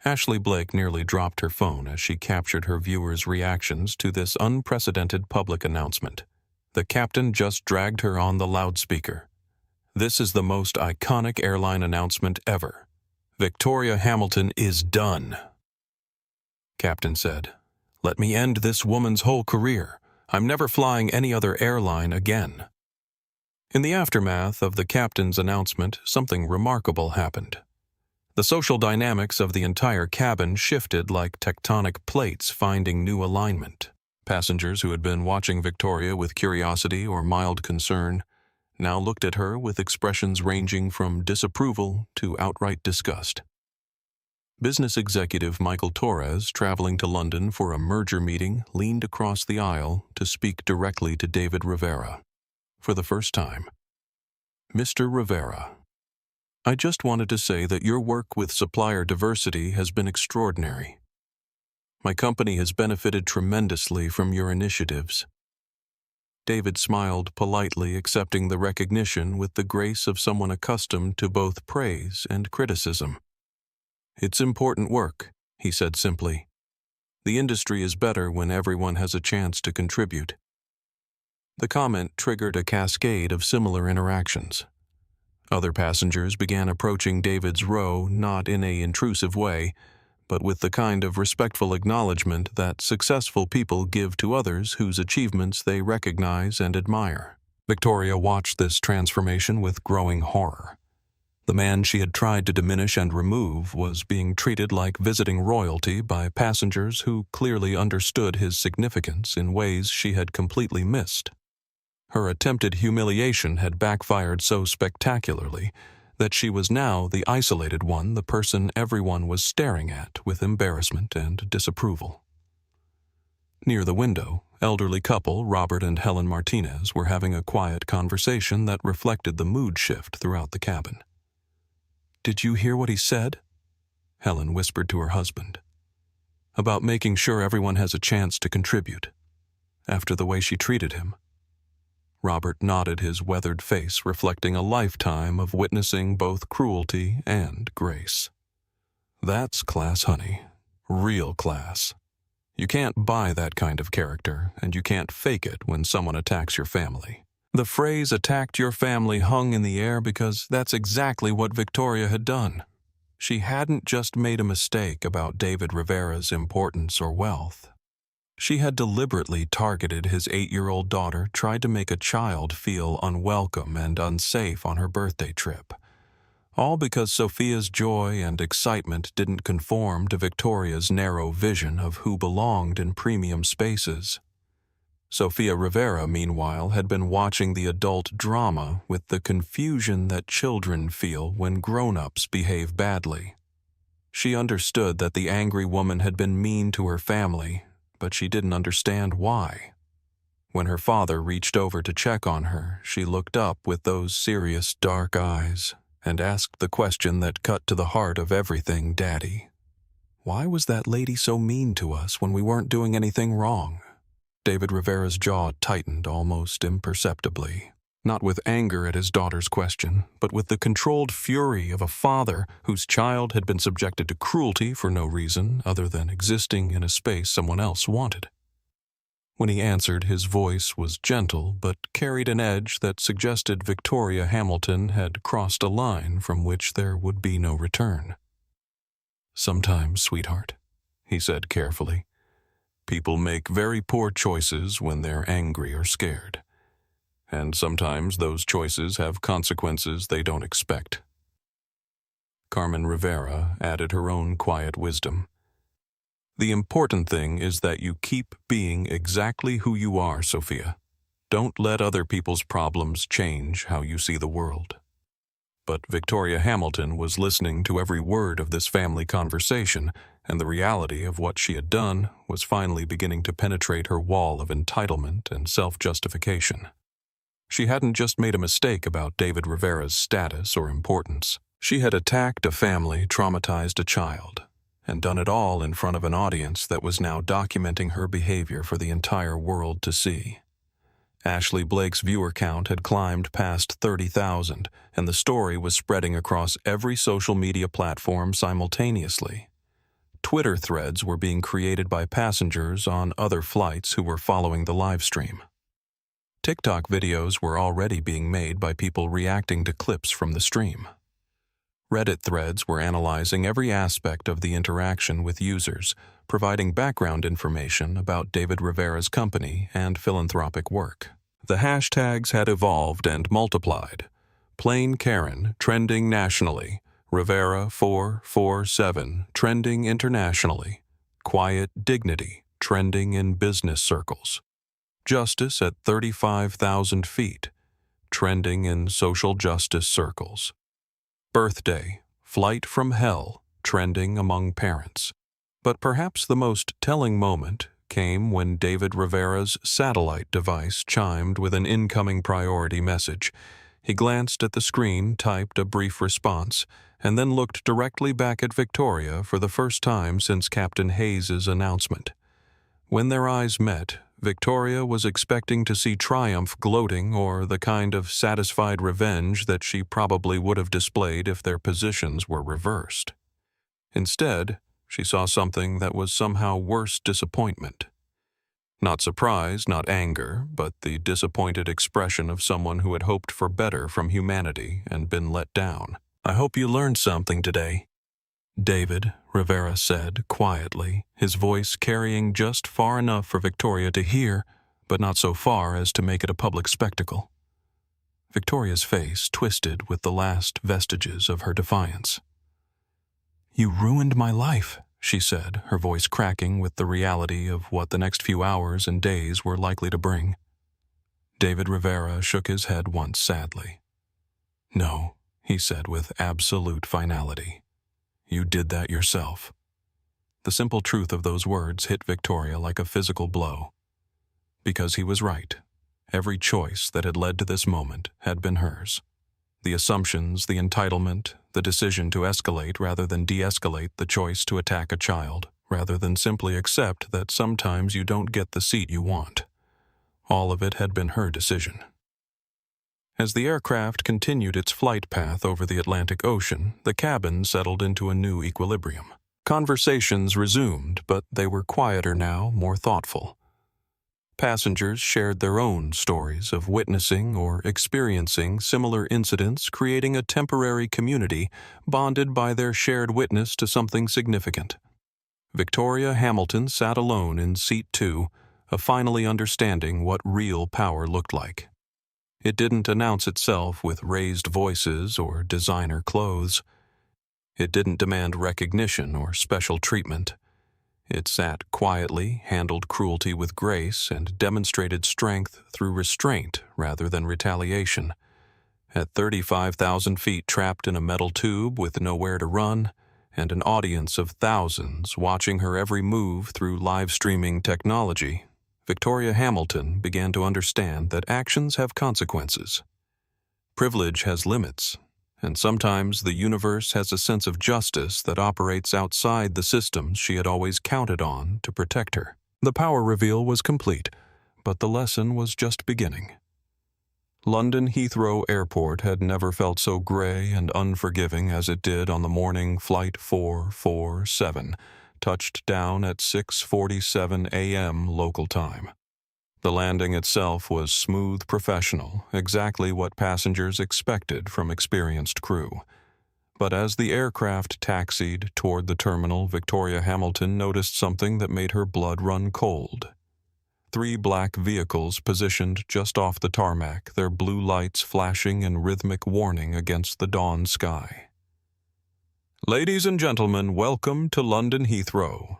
Ashley Blake nearly dropped her phone as she captured her viewers' reactions to this unprecedented public announcement. The captain just dragged her on the loudspeaker. "This is the most iconic airline announcement ever. Victoria Hamilton is done." Captain said, "Let me end this woman's whole career. I'm never flying any other airline again." In the aftermath of the captain's announcement, something remarkable happened. The social dynamics of the entire cabin shifted like tectonic plates finding new alignment. Passengers who had been watching Victoria with curiosity or mild concern now looked at her with expressions ranging from disapproval to outright disgust. Business executive Michael Torres, traveling to London for a merger meeting, leaned across the aisle to speak directly to David Rivera. For the first time, "Mr. Rivera, I just wanted to say that your work with supplier diversity has been extraordinary. My company has benefited tremendously from your initiatives." David smiled politely, accepting the recognition with the grace of someone accustomed to both praise and criticism. "It's important work," he said simply. "The industry is better when everyone has a chance to contribute." The comment triggered a cascade of similar interactions. Other passengers began approaching David's row not in an intrusive way, but with the kind of respectful acknowledgement that successful people give to others whose achievements they recognize and admire. Victoria watched this transformation with growing horror. The man she had tried to diminish and remove was being treated like visiting royalty by passengers who clearly understood his significance in ways she had completely missed. Her attempted humiliation had backfired so spectacularly that she was now the isolated one, the person everyone was staring at with embarrassment and disapproval. Near the window, elderly couple Robert and Helen Martinez were having a quiet conversation that reflected the mood shift throughout the cabin. "Did you hear what he said?" Helen whispered to her husband. "About making sure everyone has a chance to contribute, after the way she treated him." Robert nodded, his weathered face reflecting a lifetime of witnessing both cruelty and grace. "That's class, honey. Real class. You can't buy that kind of character, and you can't fake it when someone attacks your family." The phrase "attacked your family" hung in the air because that's exactly what Victoria had done. She hadn't just made a mistake about David Rivera's importance or wealth. She had deliberately targeted his 8-year-old daughter, tried to make a child feel unwelcome and unsafe on her birthday trip. All because Sophia's joy and excitement didn't conform to Victoria's narrow vision of who belonged in premium spaces. Sophia Rivera, meanwhile, had been watching the adult drama with the confusion that children feel when grown-ups behave badly. She understood that the angry woman had been mean to her family, but she didn't understand why. When her father reached over to check on her, she looked up with those serious dark eyes and asked the question that cut to the heart of everything Daddy. Why was that lady so mean to us when we weren't doing anything wrong? David Rivera's jaw tightened almost imperceptibly, not with anger at his daughter's question, but with the controlled fury of a father whose child had been subjected to cruelty for no reason other than existing in a space someone else wanted. When he answered, his voice was gentle but carried an edge that suggested Victoria Hamilton had crossed a line from which there would be no return. "Sometimes, sweetheart," he said carefully, "people make very poor choices when they're angry or scared. And sometimes those choices have consequences they don't expect." Carmen Rivera added her own quiet wisdom. "The important thing is that you keep being exactly who you are, Sophia. Don't let other people's problems change how you see the world." But Victoria Hamilton was listening to every word of this family conversation, and the reality of what she had done was finally beginning to penetrate her wall of entitlement and self-justification. She hadn't just made a mistake about David Rivera's status or importance. She had attacked a family, traumatized a child, and done it all in front of an audience that was now documenting her behavior for the entire world to see. Ashley Blake's viewer count had climbed past 30,000, and the story was spreading across every social media platform simultaneously. Twitter threads were being created by passengers on other flights who were following the live stream. TikTok videos were already being made by people reacting to clips from the stream. Reddit threads were analyzing every aspect of the interaction with users, providing background information about David Rivera's company and philanthropic work. The hashtags had evolved and multiplied. Plain Karen trending nationally, Rivera 447 trending internationally, Quiet Dignity trending in business circles, Justice at 35,000 feet trending in social justice circles, Birthday, Flight from Hell trending among parents. But perhaps the most telling moment came when David Rivera's satellite device chimed with an incoming priority message. He glanced at the screen, typed a brief response, and then looked directly back at Victoria for the first time since Captain Hayes's announcement. When their eyes met, Victoria was expecting to see triumph gloating or the kind of satisfied revenge that she probably would have displayed if their positions were reversed. Instead, she saw something that was somehow worse disappointment. Not surprise, not anger, but the disappointed expression of someone who had hoped for better from humanity and been let down. "I hope you learned something today," David Rivera said quietly, his voice carrying just far enough for Victoria to hear, but not so far as to make it a public spectacle. Victoria's face twisted with the last vestiges of her defiance. "You ruined my life," she said, her voice cracking with the reality of what the next few hours and days were likely to bring. David Rivera shook his head once sadly. "No," he said with absolute finality. You did that yourself. The simple truth of those words hit Victoria like a physical blow. Because he was right. Every choice that had led to this moment had been hers. The assumptions, the entitlement, the decision to escalate rather than de-escalate, the choice to attack a child, rather than simply accept that sometimes you don't get the seat you want. All of it had been her decision. As the aircraft continued its flight path over the Atlantic Ocean, the cabin settled into a new equilibrium. Conversations resumed, but they were quieter now, more thoughtful. Passengers shared their own stories of witnessing or experiencing similar incidents, creating a temporary community bonded by their shared witness to something significant. Victoria Hamilton sat alone in seat 2, finally understanding what real power looked like. It didn't announce itself with raised voices or designer clothes. It didn't demand recognition or special treatment. It sat quietly, handled cruelty with grace, and demonstrated strength through restraint rather than retaliation. At 35,000 feet trapped in a metal tube with nowhere to run, and an audience of thousands watching her every move through live streaming technology, Victoria Hamilton began to understand that actions have consequences. Privilege has limits, and sometimes the universe has a sense of justice that operates outside the systems she had always counted on to protect her. The power reveal was complete, but the lesson was just beginning. London Heathrow Airport had never felt so gray and unforgiving as it did on the morning Flight 447 touched down at 6:47 a.m. local time. The landing itself was smooth professional, exactly what passengers expected from experienced crew. But as the aircraft taxied toward the terminal, Victoria Hamilton noticed something that made her blood run cold. 3 black vehicles positioned just off the tarmac, their blue lights flashing in rhythmic warning against the dawn sky. "Ladies and gentlemen, welcome to London Heathrow."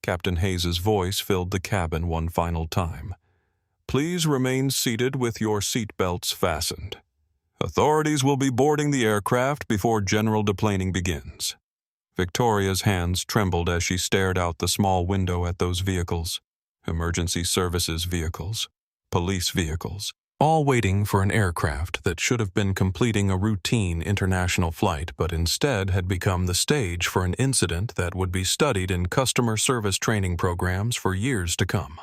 Captain Hayes's voice filled the cabin one final time. "Please remain seated with your seat belts fastened. Authorities will be boarding the aircraft before general deplaning begins." Victoria's hands trembled as she stared out the small window at those vehicles. Emergency services vehicles, police vehicles, all waiting for an aircraft that should have been completing a routine international flight but instead had become the stage for an incident that would be studied in customer service training programs for years to come.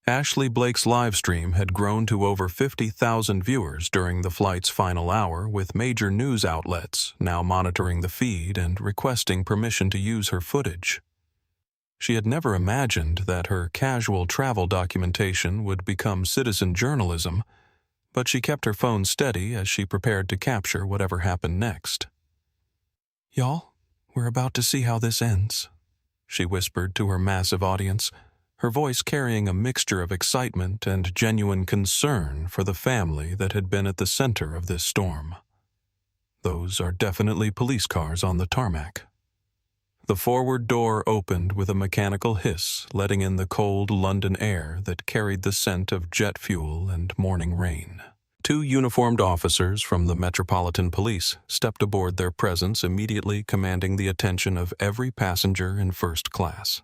Ashley Blake's livestream had grown to over 50,000 viewers during the flight's final hour, with major news outlets now monitoring the feed and requesting permission to use her footage. She had never imagined that her casual travel documentation would become citizen journalism, but she kept her phone steady as she prepared to capture whatever happened next. "Y'all, we're about to see how this ends," she whispered to her massive audience, her voice carrying a mixture of excitement and genuine concern for the family that had been at the center of this storm. "Those are definitely police cars on the tarmac." The forward door opened with a mechanical hiss, letting in the cold London air that carried the scent of jet fuel and morning rain. 2 uniformed officers from the Metropolitan Police stepped aboard, their presence immediately commanding the attention of every passenger in first class.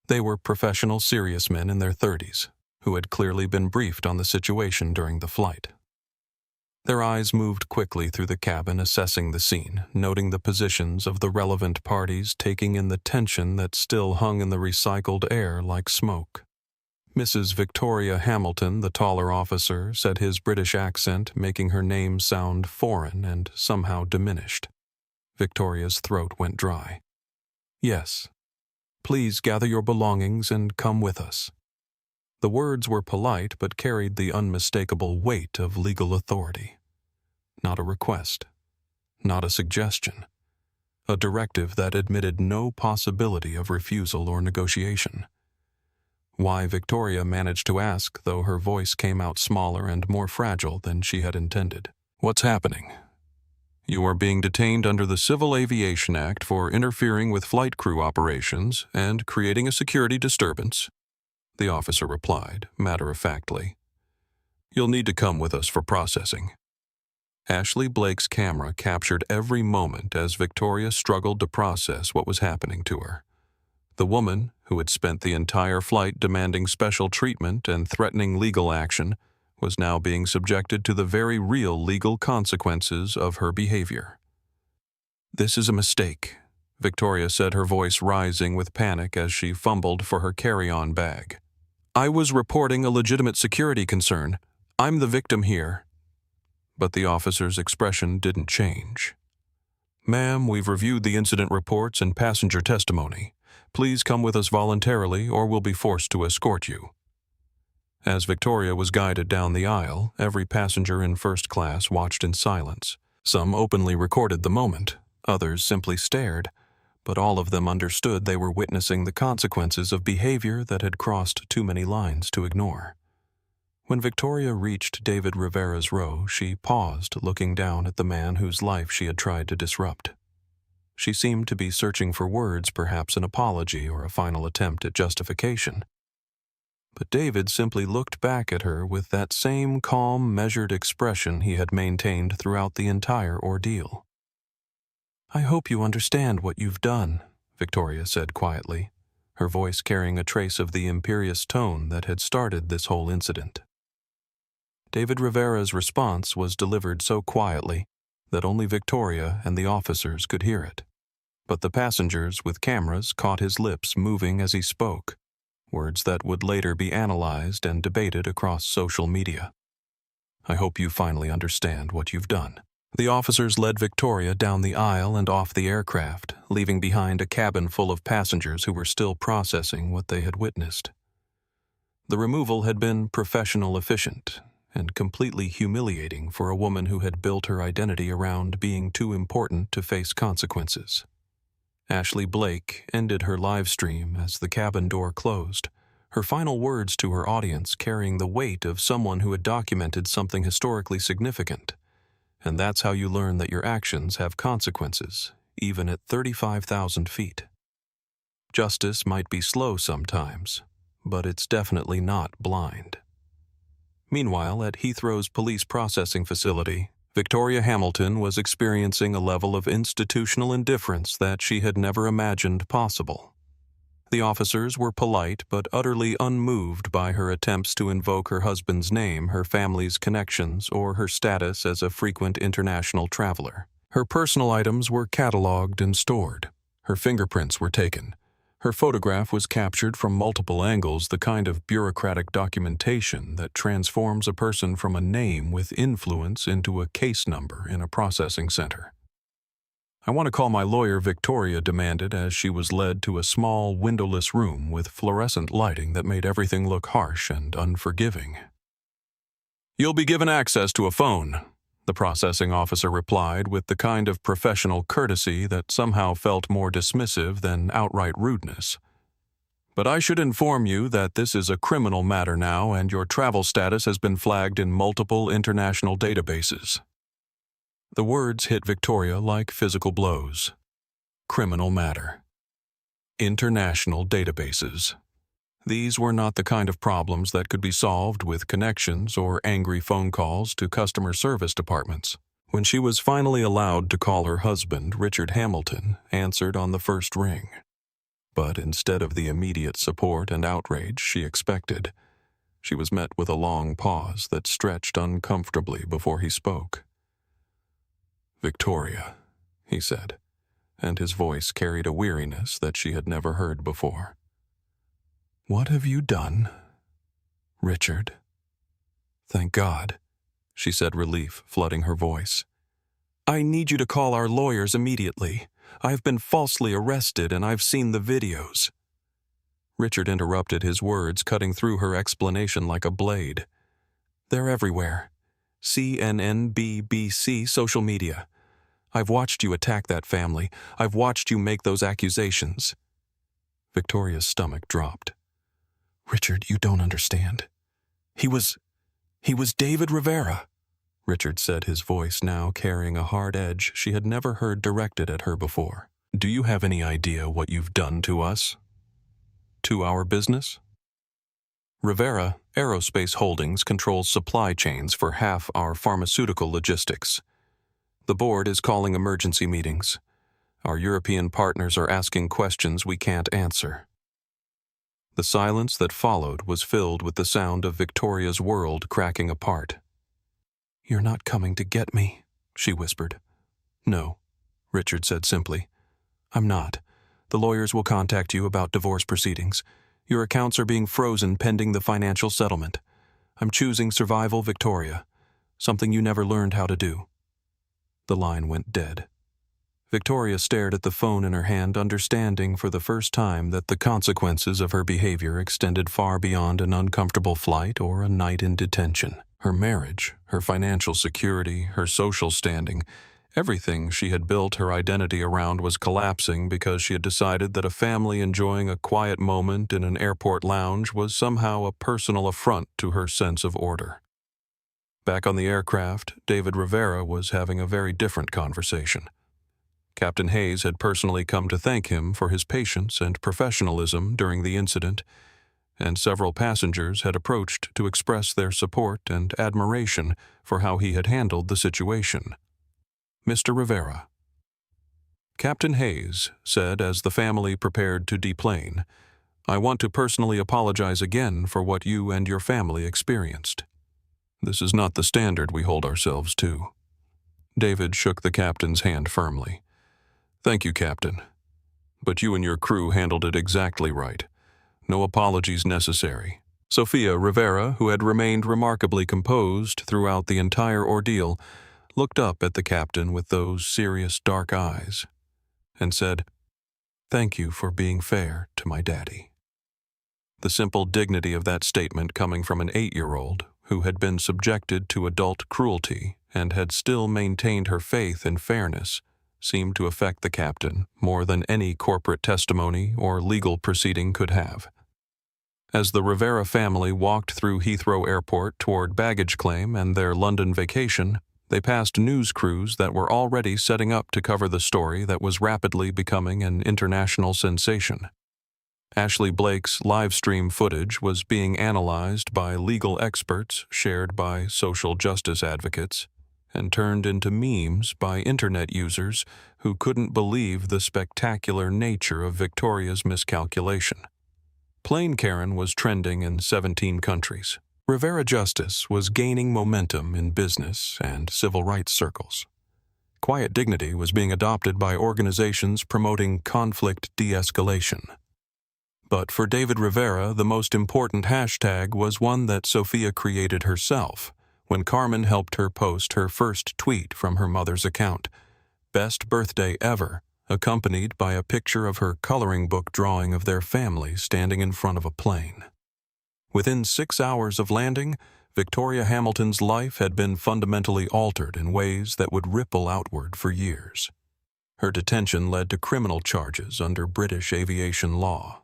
They were professional, serious men in their 30s, who had clearly been briefed on the situation during the flight. Their eyes moved quickly through the cabin, assessing the scene, noting the positions of the relevant parties, taking in the tension that still hung in the recycled air like smoke. Mrs. Victoria Hamilton, the taller officer, said, his British accent making her name sound foreign and somehow diminished. Victoria's throat went dry. "Yes. Please gather your belongings and come with us." The words were polite but carried the unmistakable weight of legal authority. Not a request, not a suggestion, a directive that admitted no possibility of refusal or negotiation. Why, Victoria managed to ask, though her voice came out smaller and more fragile than she had intended. "What's happening?" "You are being detained under the Civil Aviation Act for interfering with flight crew operations and creating a security disturbance," the officer replied, matter-of-factly. "You'll need to come with us for processing." Ashley Blake's camera captured every moment as Victoria struggled to process what was happening to her. The woman, who had spent the entire flight demanding special treatment and threatening legal action, was now being subjected to the very real legal consequences of her behavior. "This is a mistake," Victoria said, her voice rising with panic as she fumbled for her carry-on bag. "I was reporting a legitimate security concern. I'm the victim here." But the officer's expression didn't change. "Ma'am, we've reviewed the incident reports and passenger testimony. Please come with us voluntarily or we'll be forced to escort you." As Victoria was guided down the aisle, every passenger in first class watched in silence. Some openly recorded the moment, others simply stared, but all of them understood they were witnessing the consequences of behavior that had crossed too many lines to ignore. When Victoria reached David Rivera's row, she paused, looking down at the man whose life she had tried to disrupt. She seemed to be searching for words, perhaps an apology or a final attempt at justification. But David simply looked back at her with that same calm, measured expression he had maintained throughout the entire ordeal. "I hope you understand what you've done," Victoria said quietly, her voice carrying a trace of the imperious tone that had started this whole incident. David Rivera's response was delivered so quietly that only Victoria and the officers could hear it. But the passengers with cameras caught his lips moving as he spoke, words that would later be analyzed and debated across social media. "I hope you finally understand what you've done." The officers led Victoria down the aisle and off the aircraft, leaving behind a cabin full of passengers who were still processing what they had witnessed. The removal had been professional efficient and completely humiliating for a woman who had built her identity around being too important to face consequences. Ashley Blake ended her live stream as the cabin door closed, her final words to her audience carrying the weight of someone who had documented something historically significant. And that's how you learn that your actions have consequences, even at 35,000 feet. Justice might be slow sometimes, but it's definitely not blind. Meanwhile, at Heathrow's police processing facility, Victoria Hamilton was experiencing a level of institutional indifference that she had never imagined possible. The officers were polite but utterly unmoved by her attempts to invoke her husband's name, her family's connections, or her status as a frequent international traveler. Her personal items were catalogued and stored. Her fingerprints were taken. Her photograph was captured from multiple angles, the kind of bureaucratic documentation that transforms a person from a name with influence into a case number in a processing center. "I want to call my lawyer," Victoria demanded as she was led to a small, windowless room with fluorescent lighting that made everything look harsh and unforgiving. "You'll be given access to a phone," the processing officer replied with the kind of professional courtesy that somehow felt more dismissive than outright rudeness. "But I should inform you that this is a criminal matter now and your travel status has been flagged in multiple international databases." The words hit Victoria like physical blows. Criminal matter. International databases. These were not the kind of problems that could be solved with connections or angry phone calls to customer service departments. When she was finally allowed to call, her husband, Richard Hamilton, answered on the first ring. But instead of the immediate support and outrage she expected, she was met with a long pause that stretched uncomfortably before he spoke. "Victoria," he said, and his voice carried a weariness that she had never heard before. "What have you done, Richard?" "Thank God," she said, relief flooding her voice. "I need you to call our lawyers immediately. I've been falsely arrested and I've seen the videos." Richard interrupted his words, cutting through her explanation like a blade. "They're everywhere. CNN, BBC, social media. I've watched you attack that family. I've watched you make those accusations." Victoria's stomach dropped. "Richard, you don't understand. He was David Rivera," Richard said, his voice now carrying a hard edge she had never heard directed at her before. "Do you have any idea what you've done to us? To our business?" Rivera Aerospace Holdings controls supply chains for half our pharmaceutical logistics. The board is calling emergency meetings. Our European partners are asking questions we can't answer." The silence that followed was filled with the sound of Victoria's world cracking apart. "You're not coming to get me," she whispered. "No," Richard said simply. "I'm not. The lawyers will contact you about divorce proceedings. Your accounts are being frozen pending the financial settlement. I'm choosing survival, Victoria, something you never learned how to do." The line went dead. Victoria stared at the phone in her hand, understanding for the first time that the consequences of her behavior extended far beyond an uncomfortable flight or a night in detention. Her marriage, her financial security, her social standing, everything she had built her identity around was collapsing because she had decided that a family enjoying a quiet moment in an airport lounge was somehow a personal affront to her sense of order. Back on the aircraft, David Rivera was having a very different conversation. Captain Hayes had personally come to thank him for his patience and professionalism during the incident, and several passengers had approached to express their support and admiration for how he had handled the situation. "Mr. Rivera," Captain Hayes said as the family prepared to deplane, "I want to personally apologize again for what you and your family experienced. This is not the standard we hold ourselves to." David shook the captain's hand firmly. "Thank you, Captain. But you and your crew handled it exactly right. No apologies necessary." Sophia Rivera, who had remained remarkably composed throughout the entire ordeal, looked up at the captain with those serious dark eyes and said, "Thank you for being fair to my daddy." The simple dignity of that statement coming from an 8-year-old who had been subjected to adult cruelty and had still maintained her faith in fairness seemed to affect the captain more than any corporate testimony or legal proceeding could have. As the Rivera family walked through Heathrow Airport toward baggage claim and their London vacation, they passed news crews that were already setting up to cover the story that was rapidly becoming an international sensation. Ashley Blake's live stream footage was being analyzed by legal experts shared by social justice advocates and turned into memes by internet users who couldn't believe the spectacular nature of Victoria's miscalculation. Plain Karen was trending in 17 countries. Rivera justice was gaining momentum in business and civil rights circles. Quiet dignity was being adopted by organizations promoting conflict de-escalation. But for David Rivera, the most important hashtag was one that Sophia created herself when Carmen helped her post her first tweet from her mother's account, "Best birthday ever," accompanied by a picture of her coloring book drawing of their family standing in front of a plane. Within 6 hours of landing, Victoria Hamilton's life had been fundamentally altered in ways that would ripple outward for years. Her detention led to criminal charges under British aviation law.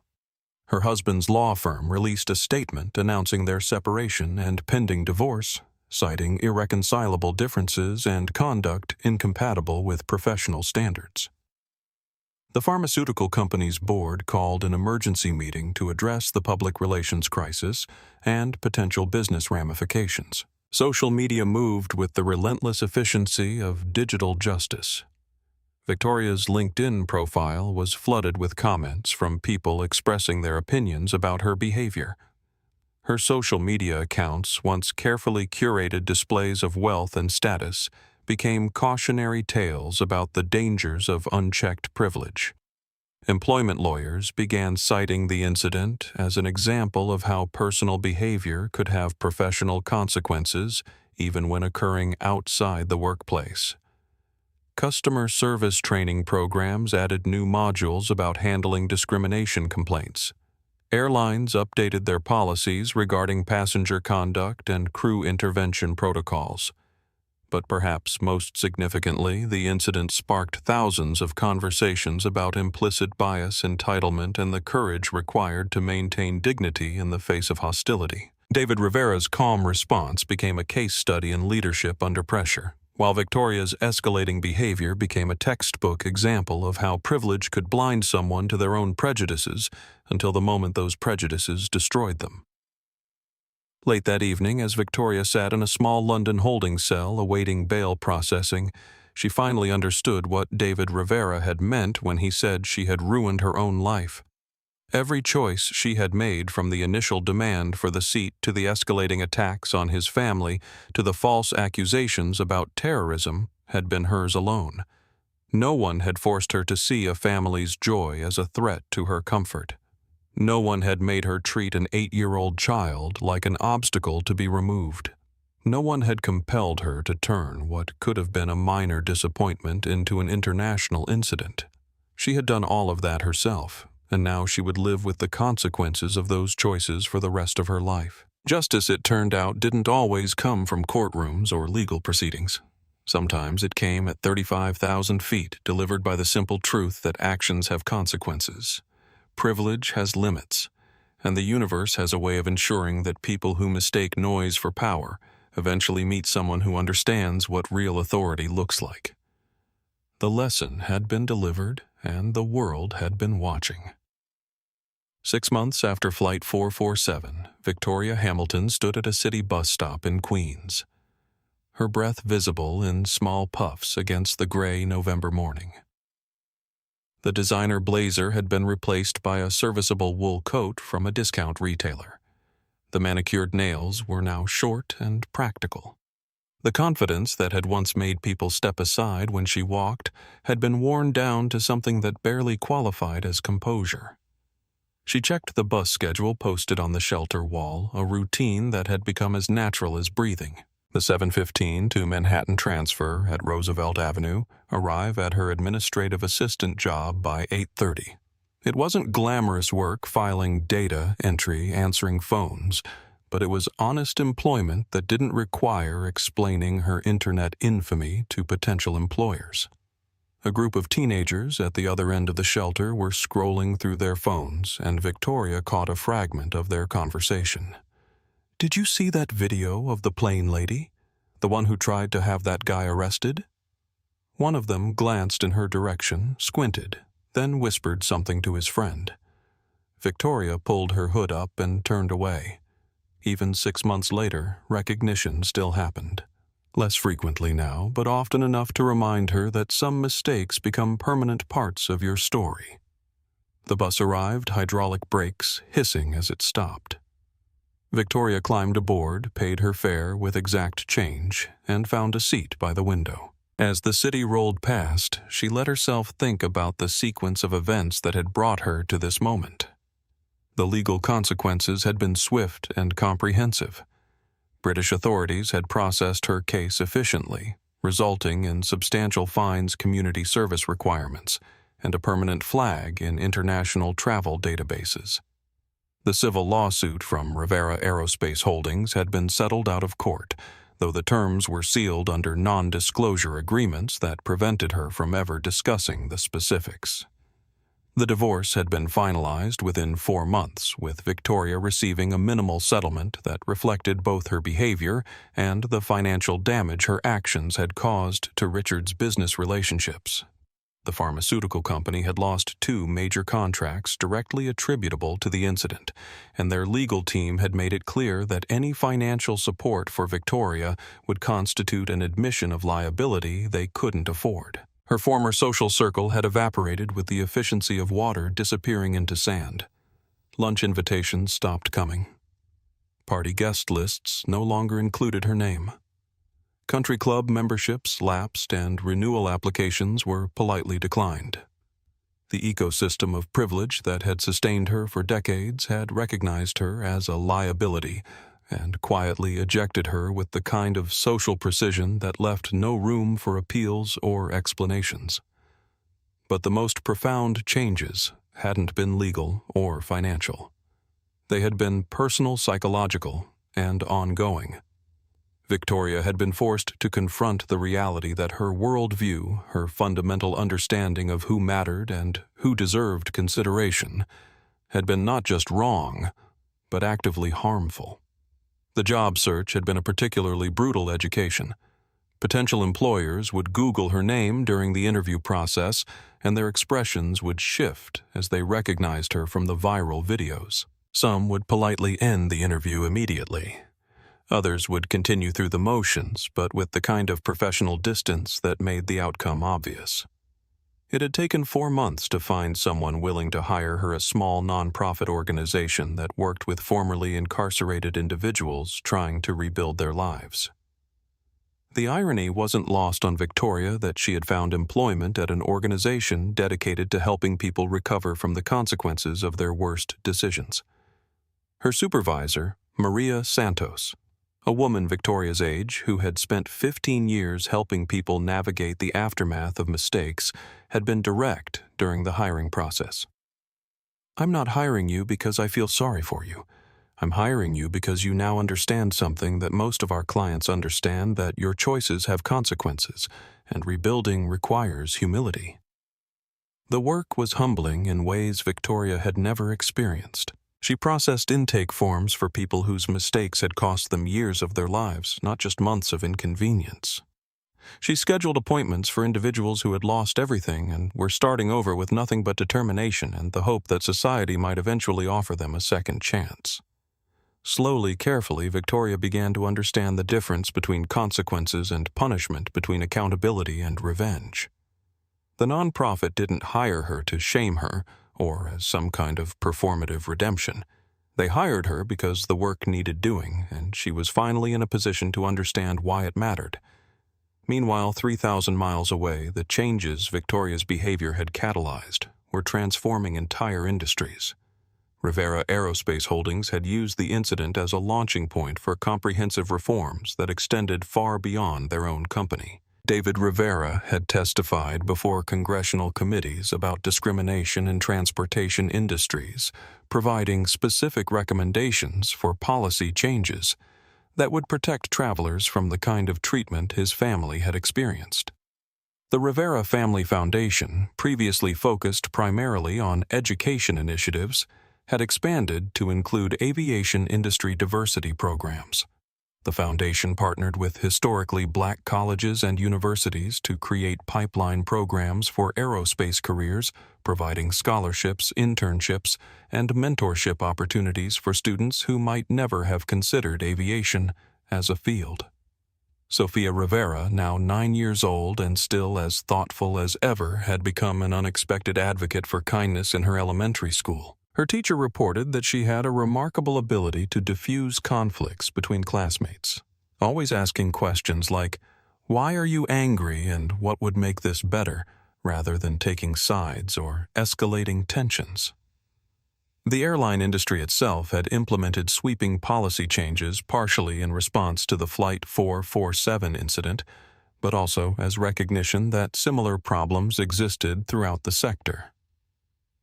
Her husband's law firm released a statement announcing their separation and pending divorce, citing irreconcilable differences and conduct incompatible with professional standards. The pharmaceutical company's board called an emergency meeting to address the public relations crisis and potential business ramifications. Social media moved with the relentless efficiency of digital justice. Victoria's LinkedIn profile was flooded with comments from people expressing their opinions about her behavior. Her social media accounts, once carefully curated displays of wealth and status, became cautionary tales about the dangers of unchecked privilege. Employment lawyers began citing the incident as an example of how personal behavior could have professional consequences even when occurring outside the workplace. Customer service training programs added new modules about handling discrimination complaints. Airlines updated their policies regarding passenger conduct and crew intervention protocols. But perhaps most significantly, the incident sparked thousands of conversations about implicit bias, entitlement, and the courage required to maintain dignity in the face of hostility. David Rivera's calm response became a case study in leadership under pressure, while Victoria's escalating behavior became a textbook example of how privilege could blind someone to their own prejudices until the moment those prejudices destroyed them. Late that evening, as Victoria sat in a small London holding cell awaiting bail processing, she finally understood what David Rivera had meant when he said she had ruined her own life. Every choice she had made, from the initial demand for the seat to the escalating attacks on his family to the false accusations about terrorism, had been hers alone. No one had forced her to see a family's joy as a threat to her comfort. No one had made her treat an 8-year-old child like an obstacle to be removed. No one had compelled her to turn what could have been a minor disappointment into an international incident. She had done all of that herself, and now she would live with the consequences of those choices for the rest of her life. Justice, it turned out, didn't always come from courtrooms or legal proceedings. Sometimes it came at 35,000 feet, delivered by the simple truth that actions have consequences. Privilege has limits, and the universe has a way of ensuring that people who mistake noise for power eventually meet someone who understands what real authority looks like. The lesson had been delivered, and the world had been watching. 6 months after Flight 447, Victoria Hamilton stood at a city bus stop in Queens, her breath visible in small puffs against the gray November morning. The designer blazer had been replaced by a serviceable wool coat from a discount retailer. The manicured nails were now short and practical. The confidence that had once made people step aside when she walked had been worn down to something that barely qualified as composure. She checked the bus schedule posted on the shelter wall, a routine that had become as natural as breathing. The 7:15 to Manhattan transfer at Roosevelt Avenue, arrive at her administrative assistant job by 8:30. It wasn't glamorous work filing data entry, answering phones, but it was honest employment that didn't require explaining her internet infamy to potential employers. A group of teenagers at the other end of the shelter were scrolling through their phones, and Victoria caught a fragment of their conversation. "Did you see that video of the plane lady? The one who tried to have that guy arrested?" One of them glanced in her direction, squinted, then whispered something to his friend. Victoria pulled her hood up and turned away. Even 6 months later, recognition still happened. Less frequently now, but often enough to remind her that some mistakes become permanent parts of your story. The bus arrived, hydraulic brakes hissing as it stopped. Victoria climbed aboard, paid her fare with exact change, and found a seat by the window. As the city rolled past, she let herself think about the sequence of events that had brought her to this moment. The legal consequences had been swift and comprehensive. British authorities had processed her case efficiently, resulting in substantial fines, community service requirements, and a permanent flag in international travel databases. The civil lawsuit from Rivera Aerospace Holdings had been settled out of court, though the terms were sealed under non-disclosure agreements that prevented her from ever discussing the specifics. The divorce had been finalized within 4 months, with Victoria receiving a minimal settlement that reflected both her behavior and the financial damage her actions had caused to Richard's business relationships. The pharmaceutical company had lost 2 major contracts directly attributable to the incident, and their legal team had made it clear that any financial support for Victoria would constitute an admission of liability they couldn't afford. Her former social circle had evaporated with the efficiency of water disappearing into sand. Lunch invitations stopped coming. Party guest lists no longer included her name. Country club memberships lapsed, and renewal applications were politely declined. The ecosystem of privilege that had sustained her for decades had recognized her as a liability and quietly ejected her with the kind of social precision that left no room for appeals or explanations. But the most profound changes hadn't been legal or financial. They had been personal, psychological, and ongoing. Victoria had been forced to confront the reality that her worldview, her fundamental understanding of who mattered and who deserved consideration, had been not just wrong, but actively harmful. The job search had been a particularly brutal education. Potential employers would Google her name during the interview process, and their expressions would shift as they recognized her from the viral videos. Some would politely end the interview immediately. Others would continue through the motions, but with the kind of professional distance that made the outcome obvious. It had taken 4 months to find someone willing to hire her a small nonprofit organization that worked with formerly incarcerated individuals trying to rebuild their lives. The irony wasn't lost on Victoria that she had found employment at an organization dedicated to helping people recover from the consequences of their worst decisions. Her supervisor, Maria Santos, a woman Victoria's age who had spent 15 years helping people navigate the aftermath of mistakes, had been direct during the hiring process. "I'm not hiring you because I feel sorry for you. I'm hiring you because you now understand something that most of our clients understand, that your choices have consequences, and rebuilding requires humility." The work was humbling in ways Victoria had never experienced. She processed intake forms for people whose mistakes had cost them years of their lives, not just months of inconvenience. She scheduled appointments for individuals who had lost everything and were starting over with nothing but determination and the hope that society might eventually offer them a second chance. Slowly, carefully, Victoria began to understand the difference between consequences and punishment, between accountability and revenge. The nonprofit didn't hire her to shame her or as some kind of performative redemption. They hired her because the work needed doing, and she was finally in a position to understand why it mattered. Meanwhile, 3,000 miles away, the changes Victoria's behavior had catalyzed were transforming entire industries. Rivera Aerospace Holdings had used the incident as a launching point for comprehensive reforms that extended far beyond their own company. David Rivera had testified before congressional committees about discrimination in transportation industries, providing specific recommendations for policy changes that would protect travelers from the kind of treatment his family had experienced. The Rivera Family Foundation, previously focused primarily on education initiatives, had expanded to include aviation industry diversity programs. The foundation partnered with historically black colleges and universities to create pipeline programs for aerospace careers, providing scholarships, internships, and mentorship opportunities for students who might never have considered aviation as a field. Sophia Rivera, now 9 years old and still as thoughtful as ever, had become an unexpected advocate for kindness in her elementary school. Her teacher reported that she had a remarkable ability to diffuse conflicts between classmates, always asking questions like, "Why are you angry and what would make this better?" rather than taking sides or escalating tensions. The airline industry itself had implemented sweeping policy changes partially in response to the Flight 447 incident, but also as recognition that similar problems existed throughout the sector.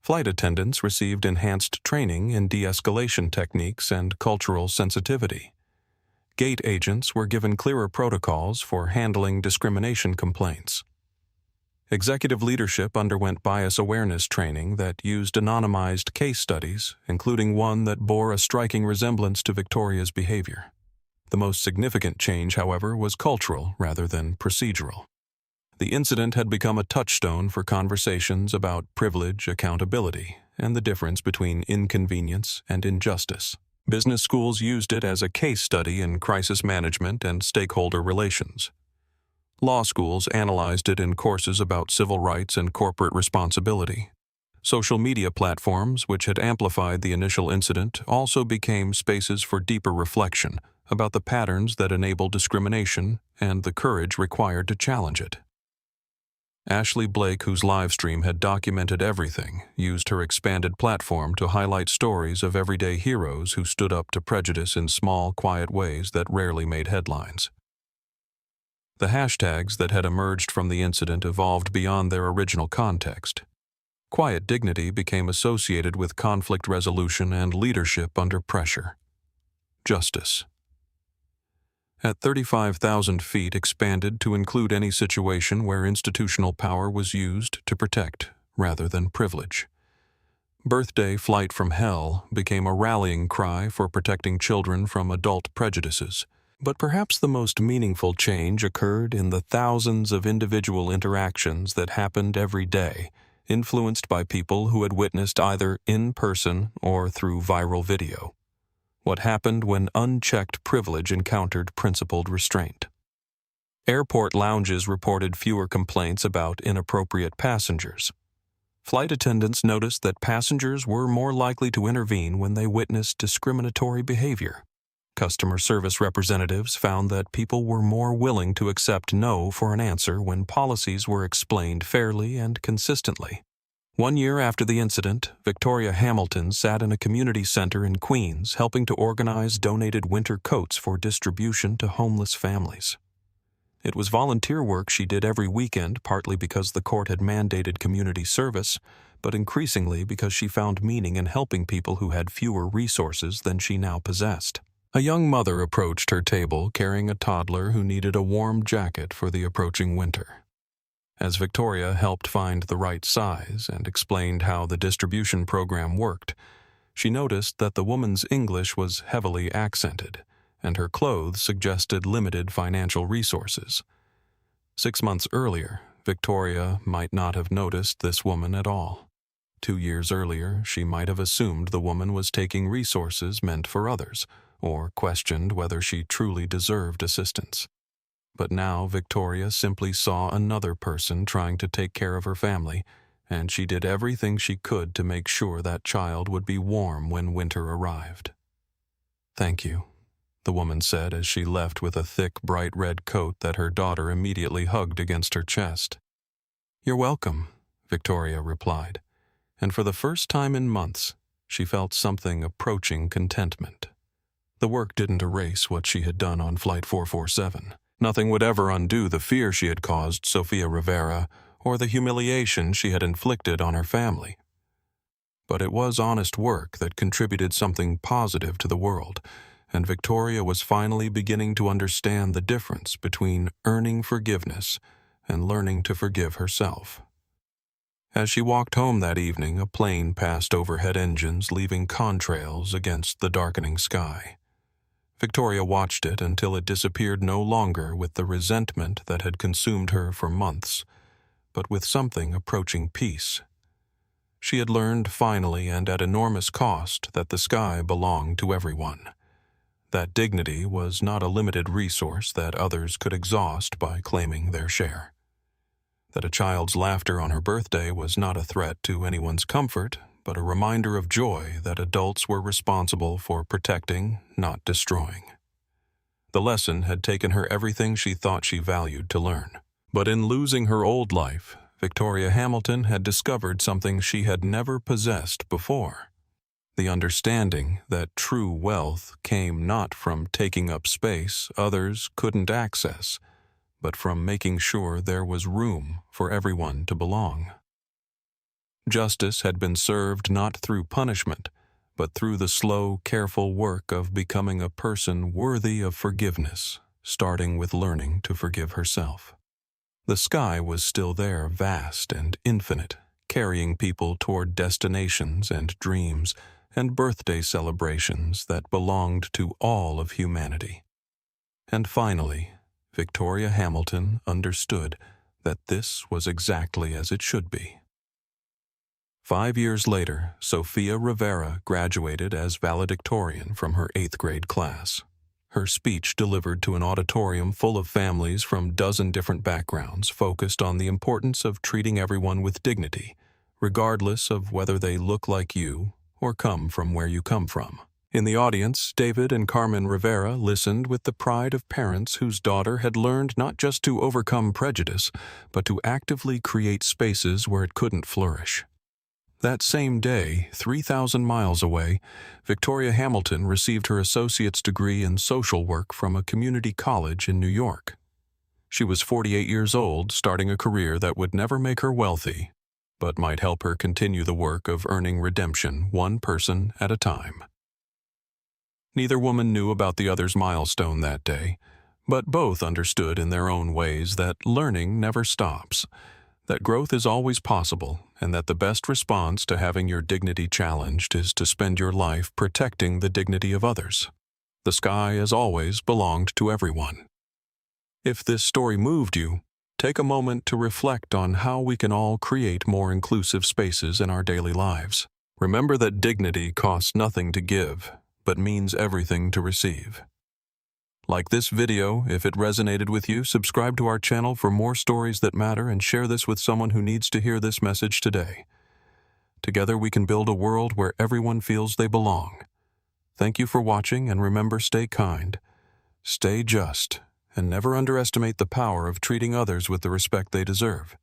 Flight attendants received enhanced training in de-escalation techniques and cultural sensitivity. Gate agents were given clearer protocols for handling discrimination complaints. Executive leadership underwent bias awareness training that used anonymized case studies, including one that bore a striking resemblance to Victoria's behavior. The most significant change, however, was cultural rather than procedural. The incident had become a touchstone for conversations about privilege, accountability, and the difference between inconvenience and injustice. Business schools used it as a case study in crisis management and stakeholder relations. Law schools analyzed it in courses about civil rights and corporate responsibility. Social media platforms, which had amplified the initial incident, also became spaces for deeper reflection about the patterns that enable discrimination and the courage required to challenge it. Ashley Blake, whose live stream had documented everything, used her expanded platform to highlight stories of everyday heroes who stood up to prejudice in small, quiet ways that rarely made headlines. The hashtags that had emerged from the incident evolved beyond their original context. Quiet dignity became associated with conflict resolution and leadership under pressure. Justice. At 35,000 feet, expanded to include any situation where institutional power was used to protect rather than privilege. Birthday Flight from Hell became a rallying cry for protecting children from adult prejudices. But perhaps the most meaningful change occurred in the thousands of individual interactions that happened every day, influenced by people who had witnessed either in person or through viral video. What happened when unchecked privilege encountered principled restraint? Airport lounges reported fewer complaints about inappropriate passengers. Flight attendants noticed that passengers were more likely to intervene when they witnessed discriminatory behavior. Customer service representatives found that people were more willing to accept no for an answer when policies were explained fairly and consistently. 1 year after the incident, Victoria Hamilton sat in a community center in Queens helping to organize donated winter coats for distribution to homeless families. It was volunteer work she did every weekend, partly because the court had mandated community service, but increasingly because she found meaning in helping people who had fewer resources than she now possessed. A young mother approached her table carrying a toddler who needed a warm jacket for the approaching winter. As Victoria helped find the right size and explained how the distribution program worked, she noticed that the woman's English was heavily accented, and her clothes suggested limited financial resources. 6 months earlier, Victoria might not have noticed this woman at all. 2 years earlier, she might have assumed the woman was taking resources meant for others, or questioned whether she truly deserved assistance. But now Victoria simply saw another person trying to take care of her family, and she did everything she could to make sure that child would be warm when winter arrived. "Thank you," the woman said as she left with a thick, bright red coat that her daughter immediately hugged against her chest. "You're welcome," Victoria replied, and for the first time in months, she felt something approaching contentment. The work didn't erase what she had done on Flight 447. Nothing would ever undo the fear she had caused Sofia Rivera or the humiliation she had inflicted on her family. But it was honest work that contributed something positive to the world, and Victoria was finally beginning to understand the difference between earning forgiveness and learning to forgive herself. As she walked home that evening, a plane passed overhead engines, leaving contrails against the darkening sky. Victoria watched it until it disappeared no longer with the resentment that had consumed her for months, but with something approaching peace. She had learned finally and at enormous cost that the sky belonged to everyone. That dignity was not a limited resource that others could exhaust by claiming their share. That a child's laughter on her birthday was not a threat to anyone's comfort, but a reminder of joy that adults were responsible for protecting, not destroying. The lesson had taken her everything she thought she valued to learn. But in losing her old life, Victoria Hamilton had discovered something she had never possessed before. The understanding that true wealth came not from taking up space others couldn't access, but from making sure there was room for everyone to belong. Justice had been served not through punishment, but through the slow, careful work of becoming a person worthy of forgiveness, starting with learning to forgive herself. The sky was still there, vast and infinite, carrying people toward destinations and dreams and birthday celebrations that belonged to all of humanity. And finally, Victoria Hamilton understood that this was exactly as it should be. 5 years later, Sofia Rivera graduated as valedictorian from her 8th grade class. Her speech, delivered to an auditorium full of families from 12 different backgrounds, focused on the importance of treating everyone with dignity, regardless of whether they look like you or come from where you come from. In the audience, David and Carmen Rivera listened with the pride of parents whose daughter had learned not just to overcome prejudice, but to actively create spaces where it couldn't flourish. That same day, 3,000 miles away, Victoria Hamilton received her associate's degree in social work from a community college in New York. She was 48 years old, starting a career that would never make her wealthy, but might help her continue the work of earning redemption one person at a time. Neither woman knew about the other's milestone that day, but both understood in their own ways that learning never stops, that growth is always possible, and that the best response to having your dignity challenged is to spend your life protecting the dignity of others. The sky, as always, belonged to everyone. If this story moved you, take a moment to reflect on how we can all create more inclusive spaces in our daily lives. Remember that dignity costs nothing to give, but means everything to receive. Like this video, if it resonated with you, subscribe to our channel for more stories that matter and share this with someone who needs to hear this message today. Together we can build a world where everyone feels they belong. Thank you for watching, and remember, stay kind, stay just, and never underestimate the power of treating others with the respect they deserve.